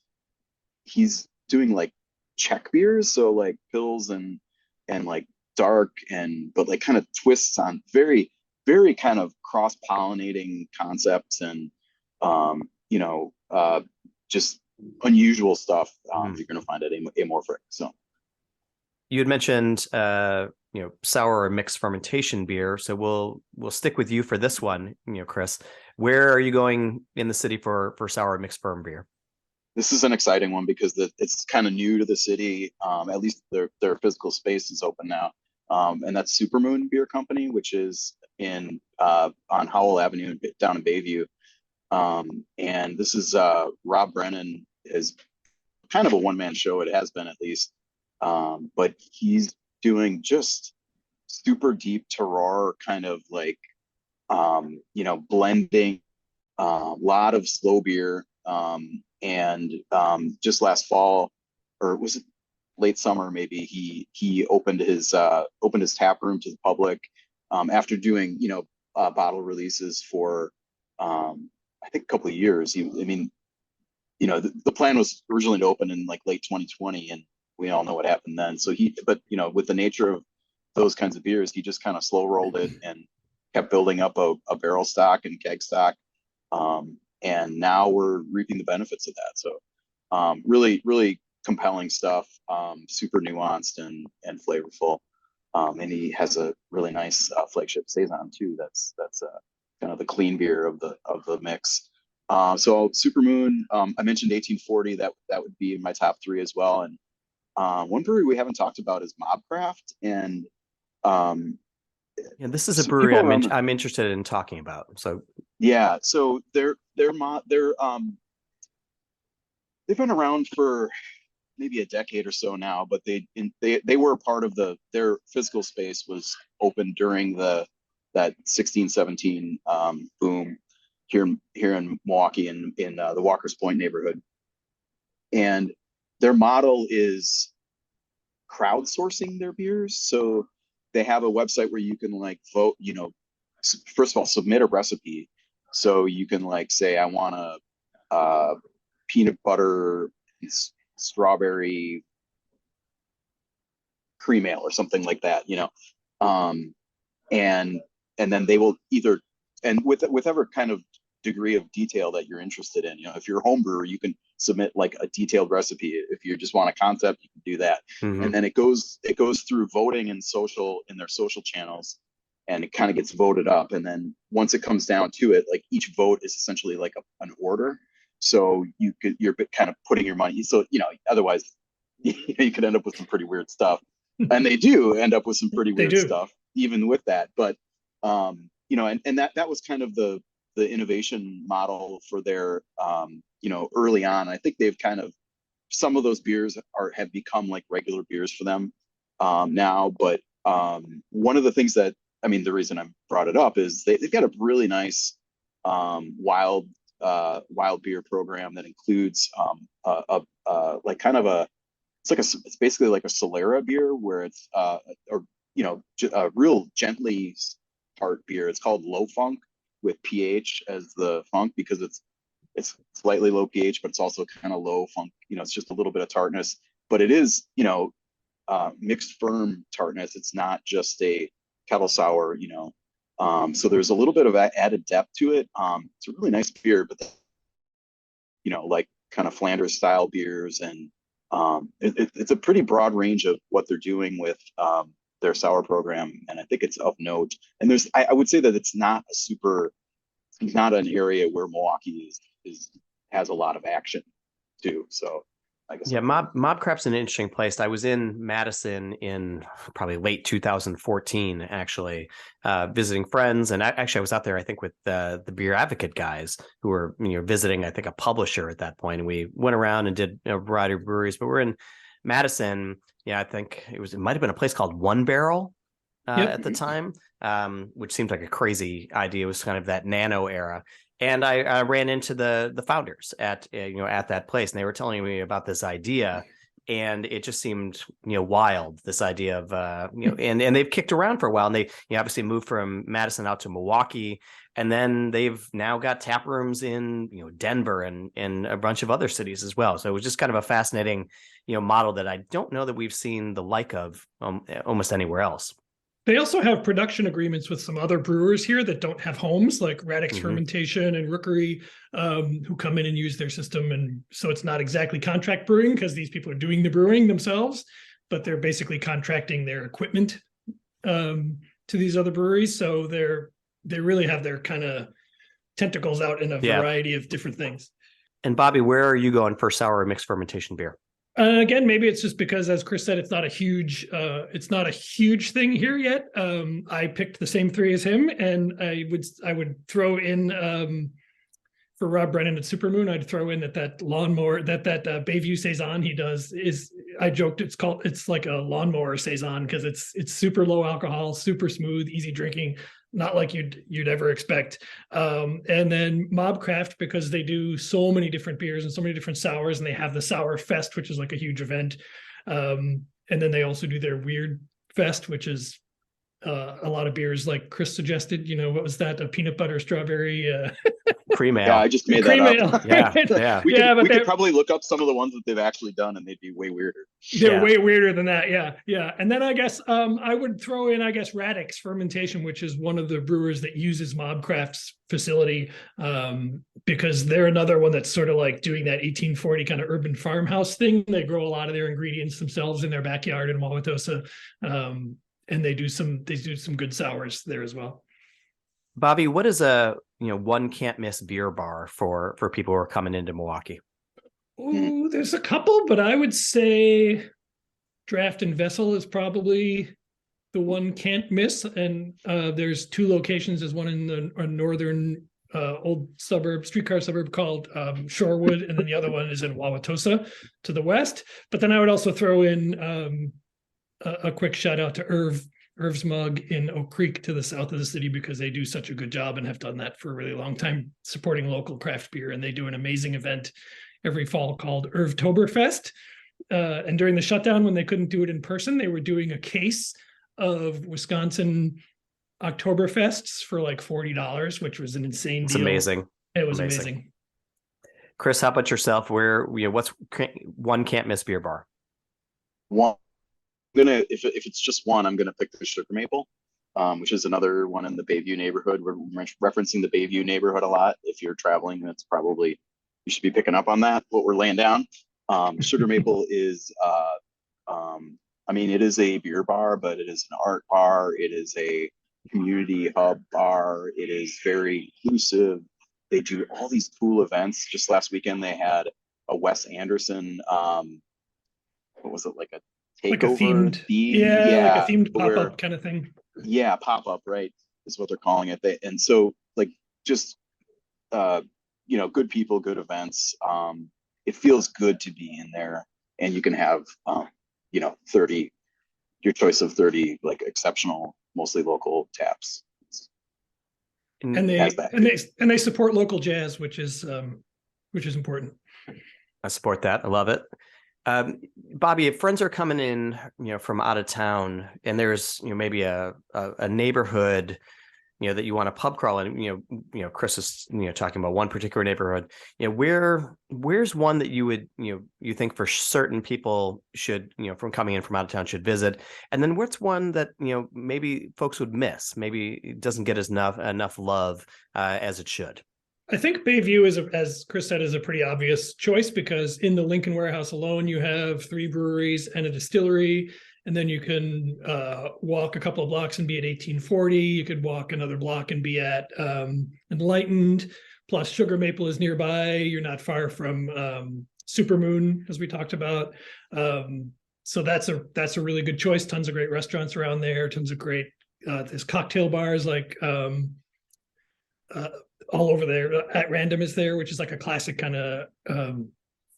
he's doing like Czech beers, so like pills and like dark, but like kind of twists on very very kind of cross-pollinating concepts, and just unusual stuff you're going to find at Amorphic. So you had mentioned sour or mixed fermentation beer, so we'll stick with you for this one. Chris, where are you going in the city for sour or mixed ferm beer? This is an exciting one because it's kind of new to the city. At least their physical space is open now, and that's Supermoon Beer Company, which is in on Howell Avenue down in Bayview. And this is Rob Brennan is kind of a one-man show. It has been, at least, but he's doing just super deep terroir kind of like blending a lot of slow beer. And just last fall, or was it late summer, maybe he opened his tap room to the public after doing bottle releases for I think a couple of years. The plan was originally to open in like late 2020, and we all know what happened then. So with the nature of those kinds of beers, he just kind of slow rolled it and kept building up a barrel stock and keg stock. And now we're reaping the benefits of that. So really, really compelling stuff, super nuanced and flavorful. And he has a really nice flagship saison too. That's kind of the clean beer of the mix. So Supermoon, I mentioned 1840. That would be in my top three as well. And one brewery we haven't talked about is Mobcraft, and this is a brewery I'm interested in talking about. So yeah, so they've been around for maybe a decade or so now, but they were a part of their physical space was open during that 16-17 boom here in Milwaukee in the Walker's Point neighborhood. And their model is crowdsourcing their beers. So they have a website where you can like vote, first of all, submit a recipe. So you can like say, I want a peanut butter strawberry cream ale or something like that, and then they will either, and with whatever kind of degree of detail that you're interested in, if you're a home brewer, you can submit like a detailed recipe. If you just want a concept, you can do that. Mm-hmm. And then it goes through voting in their social channels, and it kind of gets voted up. And then once it comes down to it, like each vote is essentially like an order. So you're kind of putting your money. So, otherwise you could end up with some pretty weird stuff, and they do end up with some pretty weird stuff even with that. But, and that was kind of the innovation model for their, early on. I think they've kind of, some of those beers have become like regular beers for them now. But one of the things that, the reason I brought it up is they've got a really nice wild beer program that includes it's basically like a Solera beer where it's a real gently tart beer. It's called Low Funk with pH as the funk because it's slightly low pH, but it's also kind of low funk. It's just a little bit of tartness, but it is mixed firm tartness. It's not just a kettle sour. So there's a little bit of added depth to it. It's a really nice beer, but like kind of Flanders style beers, and it's a pretty broad range of what they're doing with their sour program, and I think it's of note. And I would say that it's not an area where Milwaukee has a lot of action too. So I guess Mobcraft's an interesting place. I was in Madison in probably late 2014, actually, visiting friends, and I was out there, I think, with the Beer Advocate guys who were visiting, I think, a publisher at that point, and we went around and did a variety of breweries. But we're in Madison. I think it might have been a place called One Barrel at the time, which seemed like a crazy idea. It was kind of that nano era. And I ran into the founders at that place, and they were telling me about this idea, and it just seemed wild. This idea of and they've kicked around for a while, and they obviously moved from Madison out to Milwaukee, and then they've now got tap rooms in Denver and a bunch of other cities as well. So it was just kind of a fascinating model that I don't know that we've seen the like of almost anywhere else. They also have production agreements with some other brewers here that don't have homes, like Radix Fermentation and Rookery, who come in and use their system. And so it's not exactly contract brewing because these people are doing the brewing themselves, but they're basically contracting their equipment to these other breweries. So they really have their kind of tentacles out in a variety of different things. And Bobby, where are you going for sour or mixed fermentation beer? Again, maybe it's just because, as Chris said, it's not a huge thing here yet. I picked the same three as him, and I would throw in for Rob Brennan at Supermoon. I'd throw in that lawnmower that Bayview Saison he does is. I joked it's like a lawnmower Saison because it's super low alcohol, super smooth, easy drinking, not like you'd ever expect. And then Mobcraft, because they do so many different beers and so many different sours, and they have the Sour Fest, which is like a huge event. And then they also do their Weird Fest, which is a lot of beers like Chris suggested. What was that? A peanut butter strawberry Cream ale. Yeah, I just made cream that up. ale. Yeah. We could probably look up some of the ones that they've actually done, and they'd be way weirder. They're way weirder than that. Yeah. And then I guess I would throw in, Radix Fermentation, which is one of the brewers that uses Mobcraft's facility, because they're another one that's sort of like doing that 1840 kind of urban farmhouse thing. They grow a lot of their ingredients themselves in their backyard in Wauwatosa, and they do some good sours there as well. Bobby, what is a one can't miss beer bar for people who are coming into Milwaukee? Oh, there's a couple, but I would say Draft and Vessel is probably the one can't miss. And there's two locations. There's one in the northern old streetcar suburb called Shorewood, and then the other one is in Wauwatosa to the west. But then I would also throw in a quick shout out to Irv's Mug in Oak Creek to the south of the city, because they do such a good job and have done that for a really long time, supporting local craft beer. And they do an amazing event every fall called Irvtoberfest. And during the shutdown, when they couldn't do it in person, they were doing a case of Wisconsin Oktoberfests for like $40, which was an insane deal. It's amazing. It was amazing. Chris, how about yourself? What's one can't miss beer bar? One, if it's just one, I'm gonna pick the Sugar Maple, which is another one in the Bayview neighborhood. We're referencing the Bayview neighborhood a lot. If you're traveling, that's probably, you should be picking up on that, what we're laying down. Sugar Maple is, it is a beer bar, but it is an art bar. It is a community hub bar. It is very inclusive. They do all these cool events. Just last weekend, they had a Wes Anderson, what was it, like a takeover? Like a themed, like a themed pop-up kind of thing. Yeah, pop-up, right, is what they're calling it. And so, like, just good people, good events. It feels good to be in there, and you can have 30, your choice of 30 like exceptional, mostly local taps. And they support local jazz, which is important. I support that. I love it. Bobby, if friends are coming in, from out of town, and there's, maybe a neighborhood, that you want to pub crawl in, Chris is, talking about one particular neighborhood, where's one that you would, you think for certain people should, from coming in from out of town should visit? And then what's one that, maybe folks would miss, maybe it doesn't get enough love as it should? I think Bayview is, as Chris said, is a pretty obvious choice, because in the Lincoln Warehouse alone, you have 3 breweries and a distillery. And then you can walk a couple of blocks and be at 1840. You could walk another block and be at Enlightened. Plus, Sugar Maple is nearby. You're not far from Supermoon, as we talked about. So that's a really good choice. Tons of great restaurants around there. Tons of great there's cocktail bars like all over there. At Random is there, which is like a classic kind of 50s,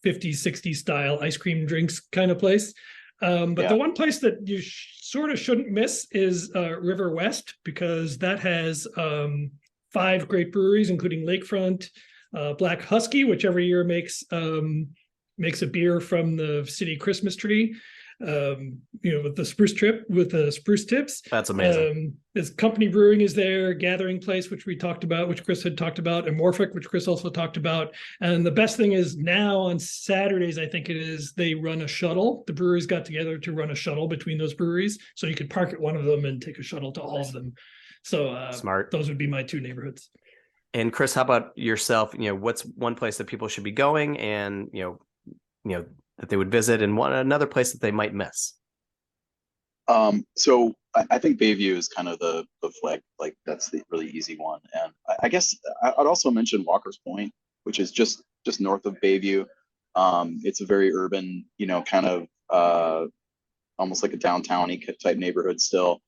60s style ice cream drinks kind of place. The one place that you sort of shouldn't miss is River West, because that has 5 great breweries, including Lakefront, Black Husky, which every year makes a beer from the city Christmas tree, with the spruce tips. That's amazing. This Company Brewing is there, Gathering Place, which we talked about, which Chris had talked about, and Morphic, which Chris also talked about. And the best thing is now on Saturdays, I think it is, they run a shuttle. The breweries got together to run a shuttle between those breweries, so you could park at one of them and take a shuttle to all of them. So smart. Those would be my 2 neighborhoods. And Chris, how about yourself? What's one place that people should be going, and that they would visit, and another place that they might miss? So I think Bayview is kind of the flag, like that's the really easy one. And I guess I'd also mention Walker's Point, which is just north of Bayview. It's a very urban, kind of almost like a downtown-y type neighborhood still.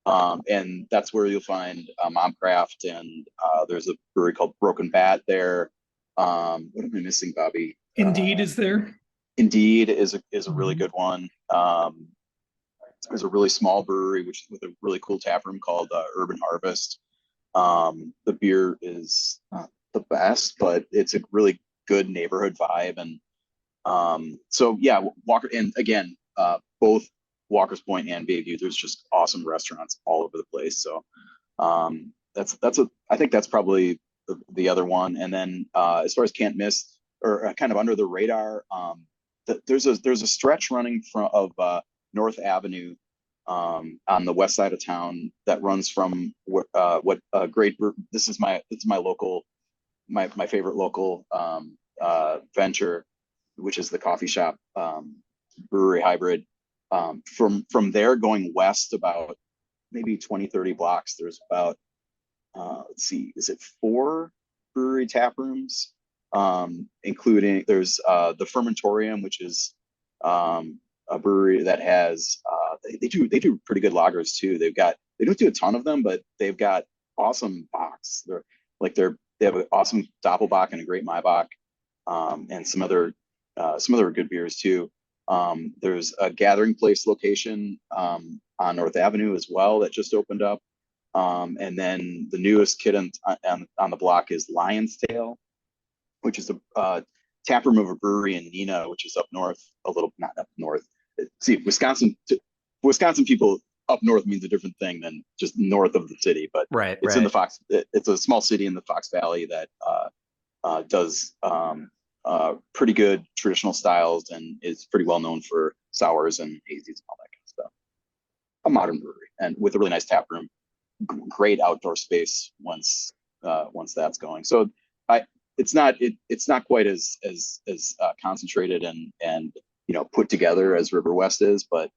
And that's where you'll find Mobcraft, and there's a brewery called Broken Bat there. What am I missing, Bobby? Indeed is there. Indeed is a really good one. There's a really small brewery with a really cool tap room called Urban Harvest. The beer is not the best, but it's a really good neighborhood vibe. And so yeah, Walker, and again, both Walker's Point and Bayview, there's just awesome restaurants all over the place. So I think that's probably the other one. And then as far as can't miss or kind of under the radar, there's a stretch running of North Avenue on the west side of town that runs from this is my local my favorite local venture, which is the coffee shop brewery hybrid. From there going west about maybe 20-30 blocks, there's about let's see, is it 4 brewery tap rooms, including there's the Fermentorium, which is a brewery that has they do pretty good lagers too. They don't do a ton of them, but they've got awesome bocks. They have an awesome Doppelbock and a great Maibach, and some other good beers too. There's a Gathering Place location on North Avenue as well that just opened up. And then the newest kid on the block is Lion's Tail, which is a tap room of a brewery in Neenah, which is up north a little, not up north. See, Wisconsin people up north means a different thing than just north of the city, but it's in the Fox. It's a small city in the Fox Valley that does pretty good traditional styles and is pretty well known for sours and hazies and all that kind of stuff. A modern brewery and with a really nice tap room, great outdoor space once that's going. So it's not quite as concentrated and put together as River West is, but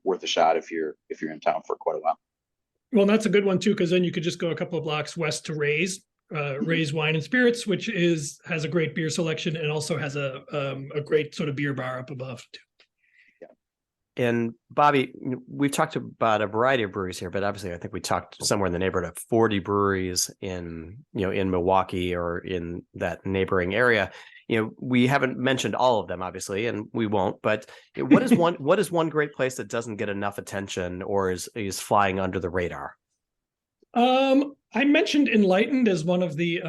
worth a shot if you're in town for quite a while. Well, that's a good one too, because then you could just go a couple of blocks west to Ray's Wine and Spirits, which has a great beer selection and also has a great sort of beer bar up above too. And Bobby, we've talked about a variety of breweries here, but obviously I think we talked somewhere in the neighborhood of 40 breweries in Milwaukee or in that neighboring area. We haven't mentioned all of them, obviously, and we won't. But what is one great place that doesn't get enough attention or is flying under the radar? I mentioned Enlightened as one of the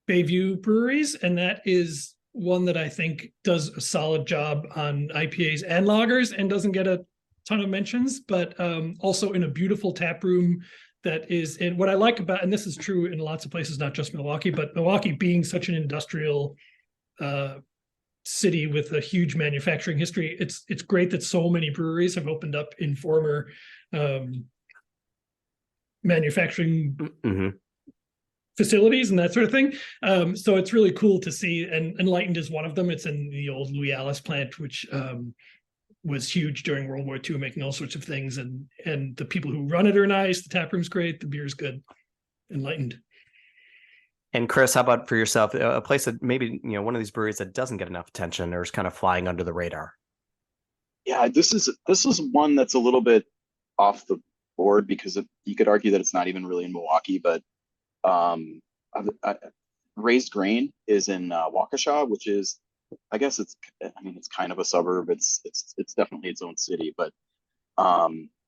Bayview breweries, and that is one that I think does a solid job on IPAs and lagers and doesn't get a ton of mentions, but also in a beautiful tap room that is in what I like about, and this is true in lots of places, not just Milwaukee, but Milwaukee being such an industrial city with a huge manufacturing history. It's great that so many breweries have opened up in former manufacturing facilities and that sort of thing. So it's really cool to see, and Enlightened is one of them. It's in the old Louis Alice plant, which was huge during World War II, making all sorts of things. And the people who run it are nice. The tap room's great. The beer's good. Enlightened. And Chris, how about for yourself? A place that maybe, one of these breweries that doesn't get enough attention or is kind of flying under the radar. Yeah, this is one that's a little bit off the board because you could argue that it's not even really in Milwaukee, but Raised Grain is in Waukesha, which is, I guess it's kind of a suburb. It's definitely its own city, but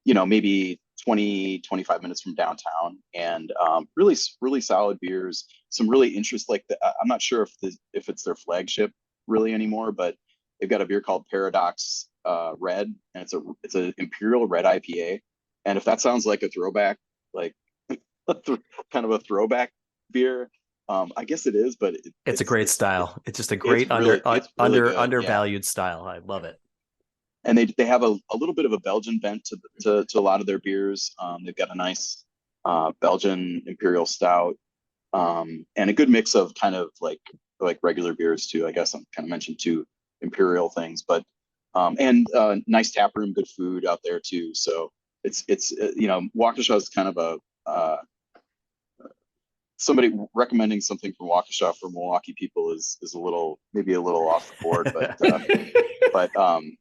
maybe 20-25 minutes from downtown, and really solid beers. Some really I'm not sure if it's their flagship really anymore, but they've got a beer called Paradox Red, and it's an Imperial Red IPA. And if that sounds like a throwback, like kind of a throwback beer, I guess it is, but it's a great style. It's just a great undervalued style. I love it. And they have a little bit of a Belgian bent to a lot of their beers. They've got a nice Belgian Imperial Stout, and a good mix of kind of like regular beers too. I guess I'm kind of mentioned two Imperial things, but and nice tap room, good food out there too. So it's Waukesha is kind of a somebody recommending something from Waukesha for Milwaukee people is maybe a little off the board, but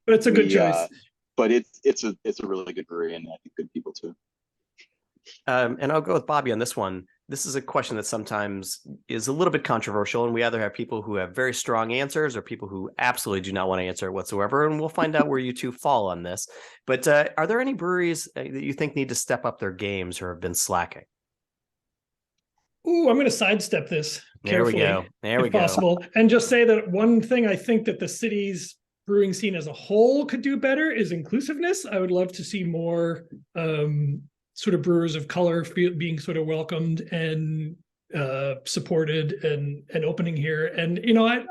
it's a good choice. But it's a really good brewery, and I think good people too. And I'll go with Bobby on this one. this is a question that sometimes is a little bit controversial, and we either have people who have very strong answers or people who absolutely do not want to answer it whatsoever. And we'll find out where you two fall on this. But are there any breweries that you think need to step up their games or have been slacking? Ooh, I'm going to sidestep this carefully, if possible, and just say that one thing I think that the city's brewing scene as a whole could do better is inclusiveness. I would love to see more sort of brewers of color being sort of welcomed and supported and opening here. And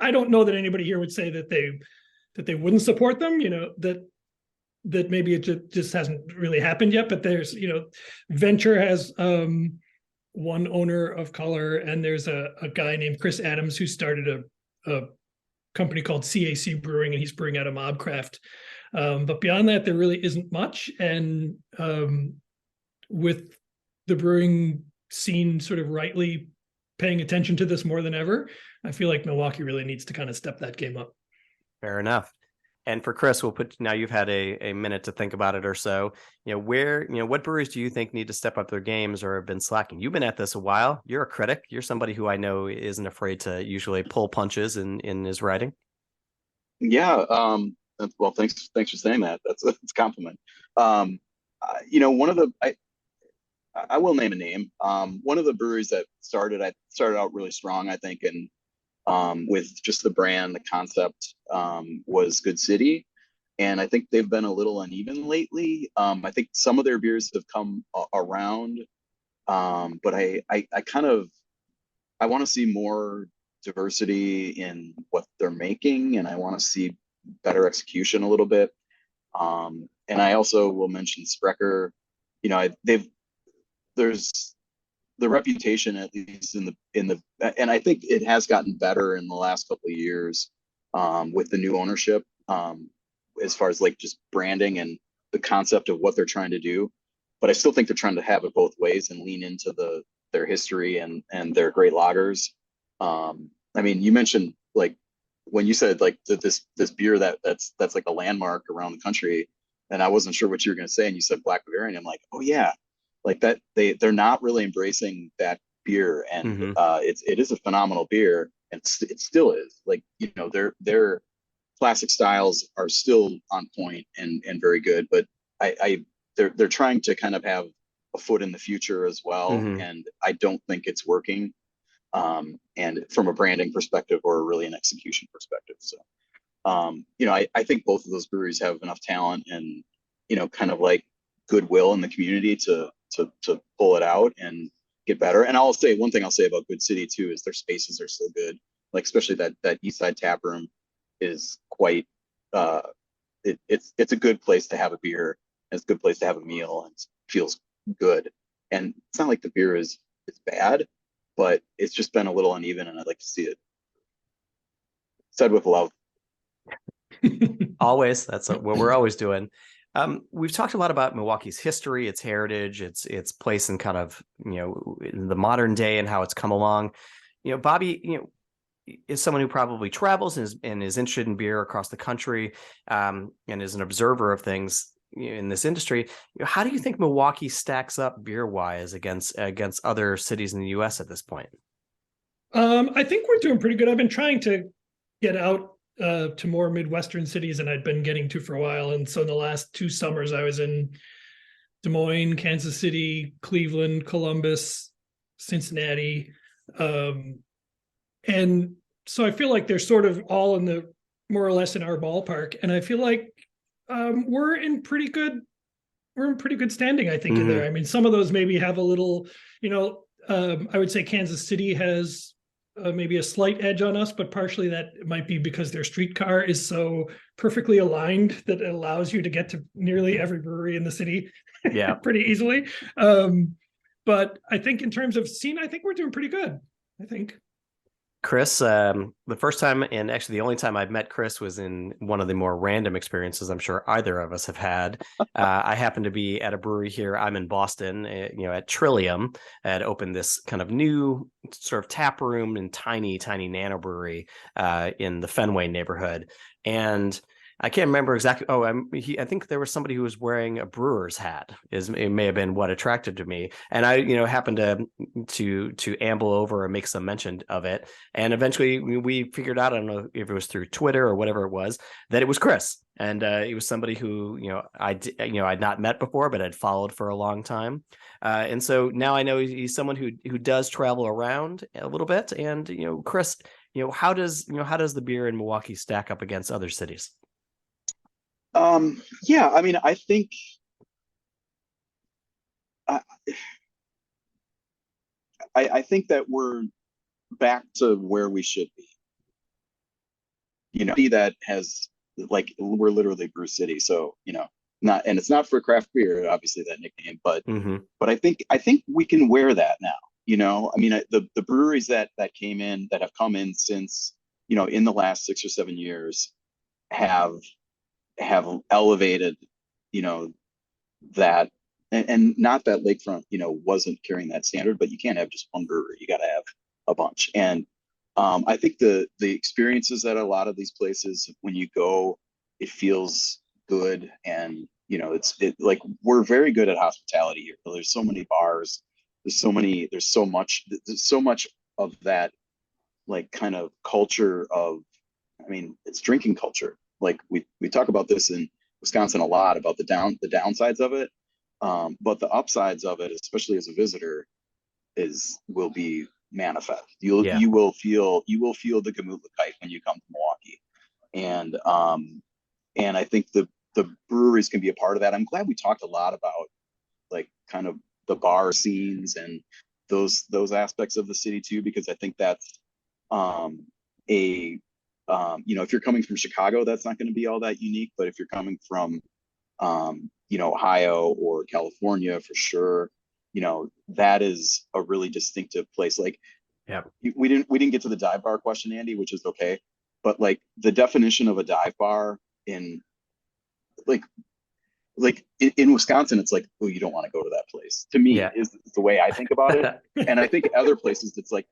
I don't know that anybody here would say that they wouldn't support them. That maybe it just hasn't really happened yet. But there's Venture has one owner of color, and there's a guy named Chris Adams who started a company called CAC Brewing, and he's brewing out of Mobcraft. But beyond that, there really isn't much. And with the brewing scene sort of rightly paying attention to this more than ever, I feel like Milwaukee really needs to kind of step that game up. Fair enough. And for Chris, now you've had a minute to think about it or so. What breweries do you think need to step up their games or have been slacking? You've been at this a while. You're a critic. You're somebody who I know isn't afraid to usually pull punches in his writing. Yeah. Well, thanks for saying that. That's a compliment. One of the, I will name a name. One of the breweries that started out really strong, I think, and with just the brand, the concept, was Good City. And I think they've been a little uneven lately. I think some of their beers have come around, but I want to see more diversity in what they're making, and I want to see better execution a little bit. And I also will mention Sprecher. There's the reputation, at least in the, and I think it has gotten better in the last couple of years with the new ownership, as far as like just branding and the concept of what they're trying to do. But I still think they're trying to have it both ways and lean into their history and their great lagers. I mean, you mentioned like when you said like this beer that's like a landmark around the country, and I wasn't sure what you were going to say, and you said Black Bavarian. I'm like, oh yeah. Like that, they're not really embracing that beer, and it is a phenomenal beer, and it still is. Like their classic styles are still on point and very good, but they're trying to kind of have a foot in the future as well, and I don't think it's working, and from a branding perspective or really an execution perspective. So I think both of those breweries have enough talent and kind of like goodwill in the community to pull it out and get better. And I'll say one thing I'll say about Good City too is their spaces are so good. Like especially that East Side tap room is quite it's a good place to have a beer. It's a good place to have a meal, and it feels good. And it's not like the beer is bad, but it's just been a little uneven, and I'd like to see it said with love. Always. That's what we're always doing. We've talked a lot about Milwaukee's history, its heritage, its place in kind of, in the modern day and how it's come along. Bobby, is someone who probably travels and is interested in beer across the country, and is an observer of things in this industry. How do you think Milwaukee stacks up beer-wise against other cities in the U.S. at this point? I think we're doing pretty good. I've been trying to get out to more Midwestern cities than I'd been getting to for a while. And so in the last 2 summers, I was in Des Moines, Kansas City, Cleveland, Columbus, Cincinnati. And so I feel like they're sort of all in the more or less in our ballpark. And I feel like we're in pretty good standing, I think, in there. I mean, some of those maybe have a little, I would say Kansas City has maybe a slight edge on us, but partially that might be because their streetcar is so perfectly aligned that it allows you to get to nearly every brewery in the city pretty easily. But I think in terms of scene, I think we're doing pretty good. I think. Chris, the first time and actually the only time I've met Chris was in one of the more random experiences I'm sure either of us have had. I happened to be at a brewery here. I'm in Boston, at Trillium. I had opened this kind of new sort of tap room and tiny nano brewery in the Fenway neighborhood. And I can't remember exactly. Oh, I think there was somebody who was wearing a brewer's hat. It may have been what attracted to me, and I, happened to amble over and make some mention of it, and eventually we figured out. I don't know if it was through Twitter or whatever it was, that it was Chris, and it was somebody who I'd not met before, but had followed for a long time, and so now I know he's someone who does travel around a little bit, and Chris, how does the beer in Milwaukee stack up against other cities? Yeah, I mean, I, I think that we're back to where we should be. That has, like, we're literally brew city, so not, and it's not for craft beer, obviously, that nickname, but I think we can wear that now. I mean, the breweries that have come in since in the last 6 or 7 years have elevated that, and not that Lakefront wasn't carrying that standard, but you can't have just one brewery, you got to have a bunch. And I think the experiences at a lot of these places, when you go, it feels good, and it's like, we're very good at hospitality here. There's so many bars, there's so much of that, like, kind of culture of, I mean, it's drinking culture. Like, we talk about this in Wisconsin a lot, about the downsides of it, but the upsides of it, especially as a visitor, will be manifest. You will feel the Gemütlichkeit when you come to Milwaukee, and I think the breweries can be a part of that. I'm glad we talked a lot about, like, kind of the bar scenes and those aspects of the city too, because I think that's if you're coming from Chicago, that's not going to be all that unique. But if you're coming from, Ohio or California, for sure, that is a really distinctive place. Like, yeah, we didn't get to the dive bar question, Andy, which is okay. But, like, the definition of a dive bar in, like in Wisconsin, it's like, oh, you don't want to go to that place. To me, is the way I think about it. And I think other places, it's like,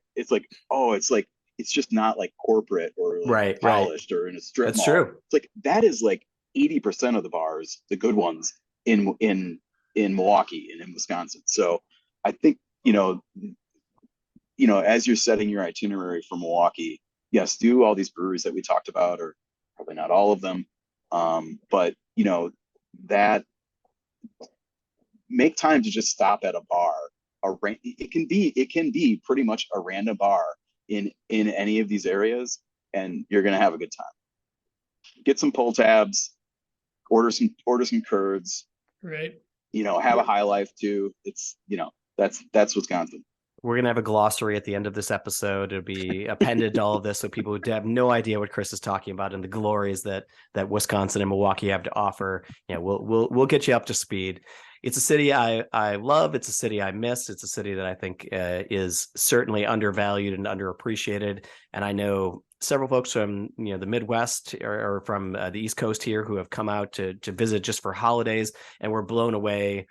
oh, it's just not like corporate or like polished or in a strip That's mall. True. It's like, that is like 80% of the bars, the good ones in Milwaukee and in Wisconsin. So I think, as you're setting your itinerary for Milwaukee, yes, do all these breweries that we talked about, or probably not all of them. But that, make time to just stop at a bar. It can be pretty much a random bar in any of these areas, and you're gonna have a good time. Get some pull tabs, order some curds, right? Have a high life too. It's that's Wisconsin. We're going to have a glossary at the end of this episode. It'll be appended to all of this, so people who have no idea what Chris is talking about and the glories that Wisconsin and Milwaukee have to offer. We'll get you up to speed. It's a city I love. It's a city I miss. It's a city that I think is certainly undervalued and underappreciated. And I know several folks from the Midwest or from the East Coast here who have come out to visit just for holidays, and were blown away,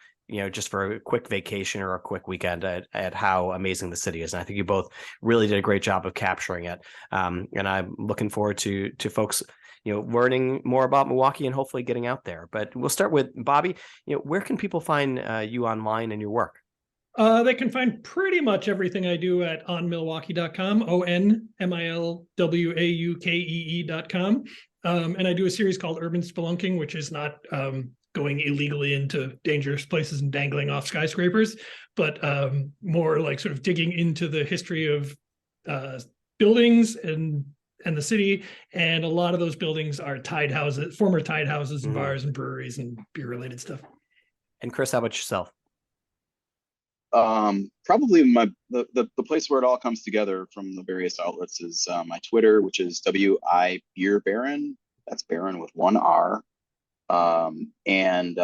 just for a quick vacation or a quick weekend, at how amazing the city is. And I think you both really did a great job of capturing it. And I'm looking forward to folks, learning more about Milwaukee and hopefully getting out there. But we'll start with Bobby. Where can people find you online and your work? They can find pretty much everything I do at onmilwaukee.com, onmilwaukee.com. And I do a series called Urban Spelunking, which is not going illegally into dangerous places and dangling off skyscrapers, but more like sort of digging into the history of buildings and the city. And a lot of those buildings are former tide houses and bars and breweries and beer related stuff. And Chris, how about yourself? Probably the place where it all comes together from the various outlets is my Twitter, which is WI Beer Baron. That's Baron with one R. And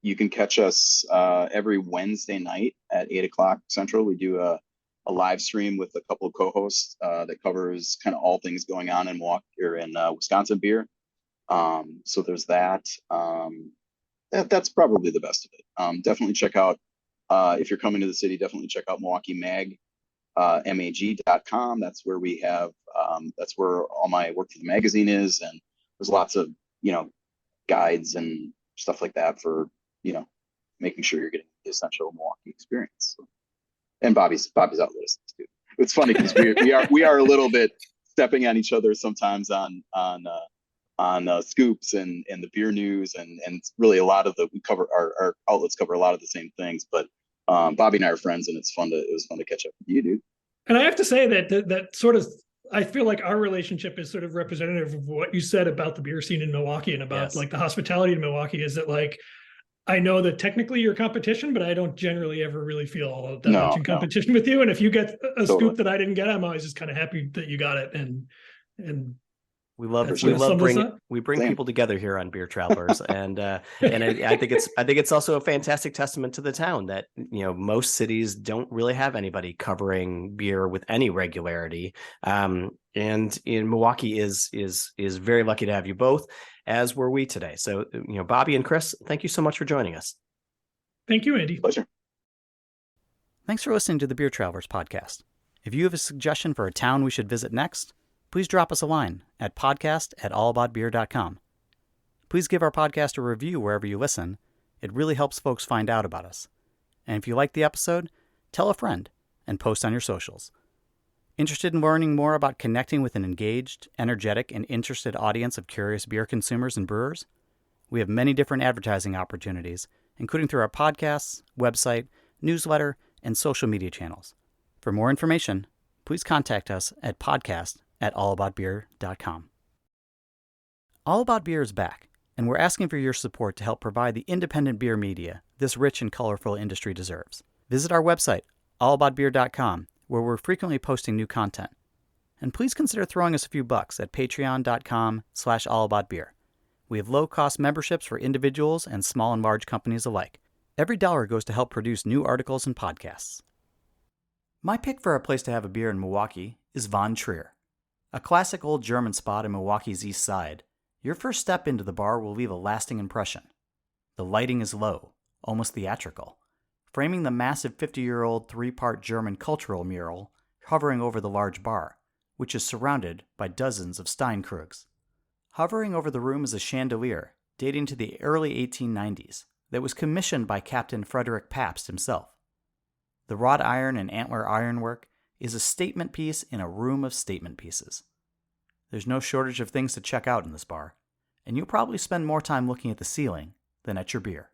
you can catch us every Wednesday night at 8:00 Central. We do a live stream with a couple of co-hosts that covers kind of all things going on in Milwaukee or in Wisconsin beer. So there's that. That's probably the best of it. Definitely check out, if you're coming to the city, definitely check out Milwaukee Mag, mag.com. That's where we have, that's where all my work for the magazine is. And there's lots of, guides and stuff like that for, making sure you're getting the essential Milwaukee experience. And Bobby's out listening too. It's funny because we are a little bit stepping on each other sometimes on scoops and the beer news, and really a lot of our outlets cover a lot of the same things. But Bobby and I are friends, and it was fun to catch up with you, dude. And I have to say that sort of, I feel like our relationship is sort of representative of what you said about the beer scene in Milwaukee and about like the hospitality in Milwaukee. Is that like, I know that technically you're competition, but I don't generally ever really feel all that much in competition with you. And if you get a scoop that I didn't get, I'm always just kind of happy that you got it. And we bring people together here on Beer Travelers, and I think it's also a fantastic testament to the town that most cities don't really have anybody covering beer with any regularity, and in Milwaukee is very lucky to have you both, as were we today. So Bobby and Chris, thank you so much for joining us. Thank you, Andy. Pleasure. Thanks for listening to the Beer Travelers podcast. If you have a suggestion for a town we should visit next, please drop us a line at podcast@allaboutbeer.com. Please give our podcast a review wherever you listen. It really helps folks find out about us. And if you like the episode, tell a friend and post on your socials. Interested in learning more about connecting with an engaged, energetic, and interested audience of curious beer consumers and brewers? We have many different advertising opportunities, including through our podcasts, website, newsletter, and social media channels. For more information, please contact us at podcast@allaboutbeer.com. All About Beer is back, and we're asking for your support to help provide the independent beer media this rich and colorful industry deserves. Visit our website, allaboutbeer.com, where we're frequently posting new content. And please consider throwing us a few bucks at patreon.com/allaboutbeer. We have low-cost memberships for individuals and small and large companies alike. Every dollar goes to help produce new articles and podcasts. My pick for a place to have a beer in Milwaukee is Von Trier. A classic old German spot in Milwaukee's east side, your first step into the bar will leave a lasting impression. The lighting is low, almost theatrical, framing the massive 50-year-old three-part German cultural mural hovering over the large bar, which is surrounded by dozens of Steinkrugs. Hovering over the room is a chandelier dating to the early 1890s that was commissioned by Captain Frederick Pabst himself. The wrought iron and antler ironwork is a statement piece in a room of statement pieces. There's no shortage of things to check out in this bar, and you'll probably spend more time looking at the ceiling than at your beer.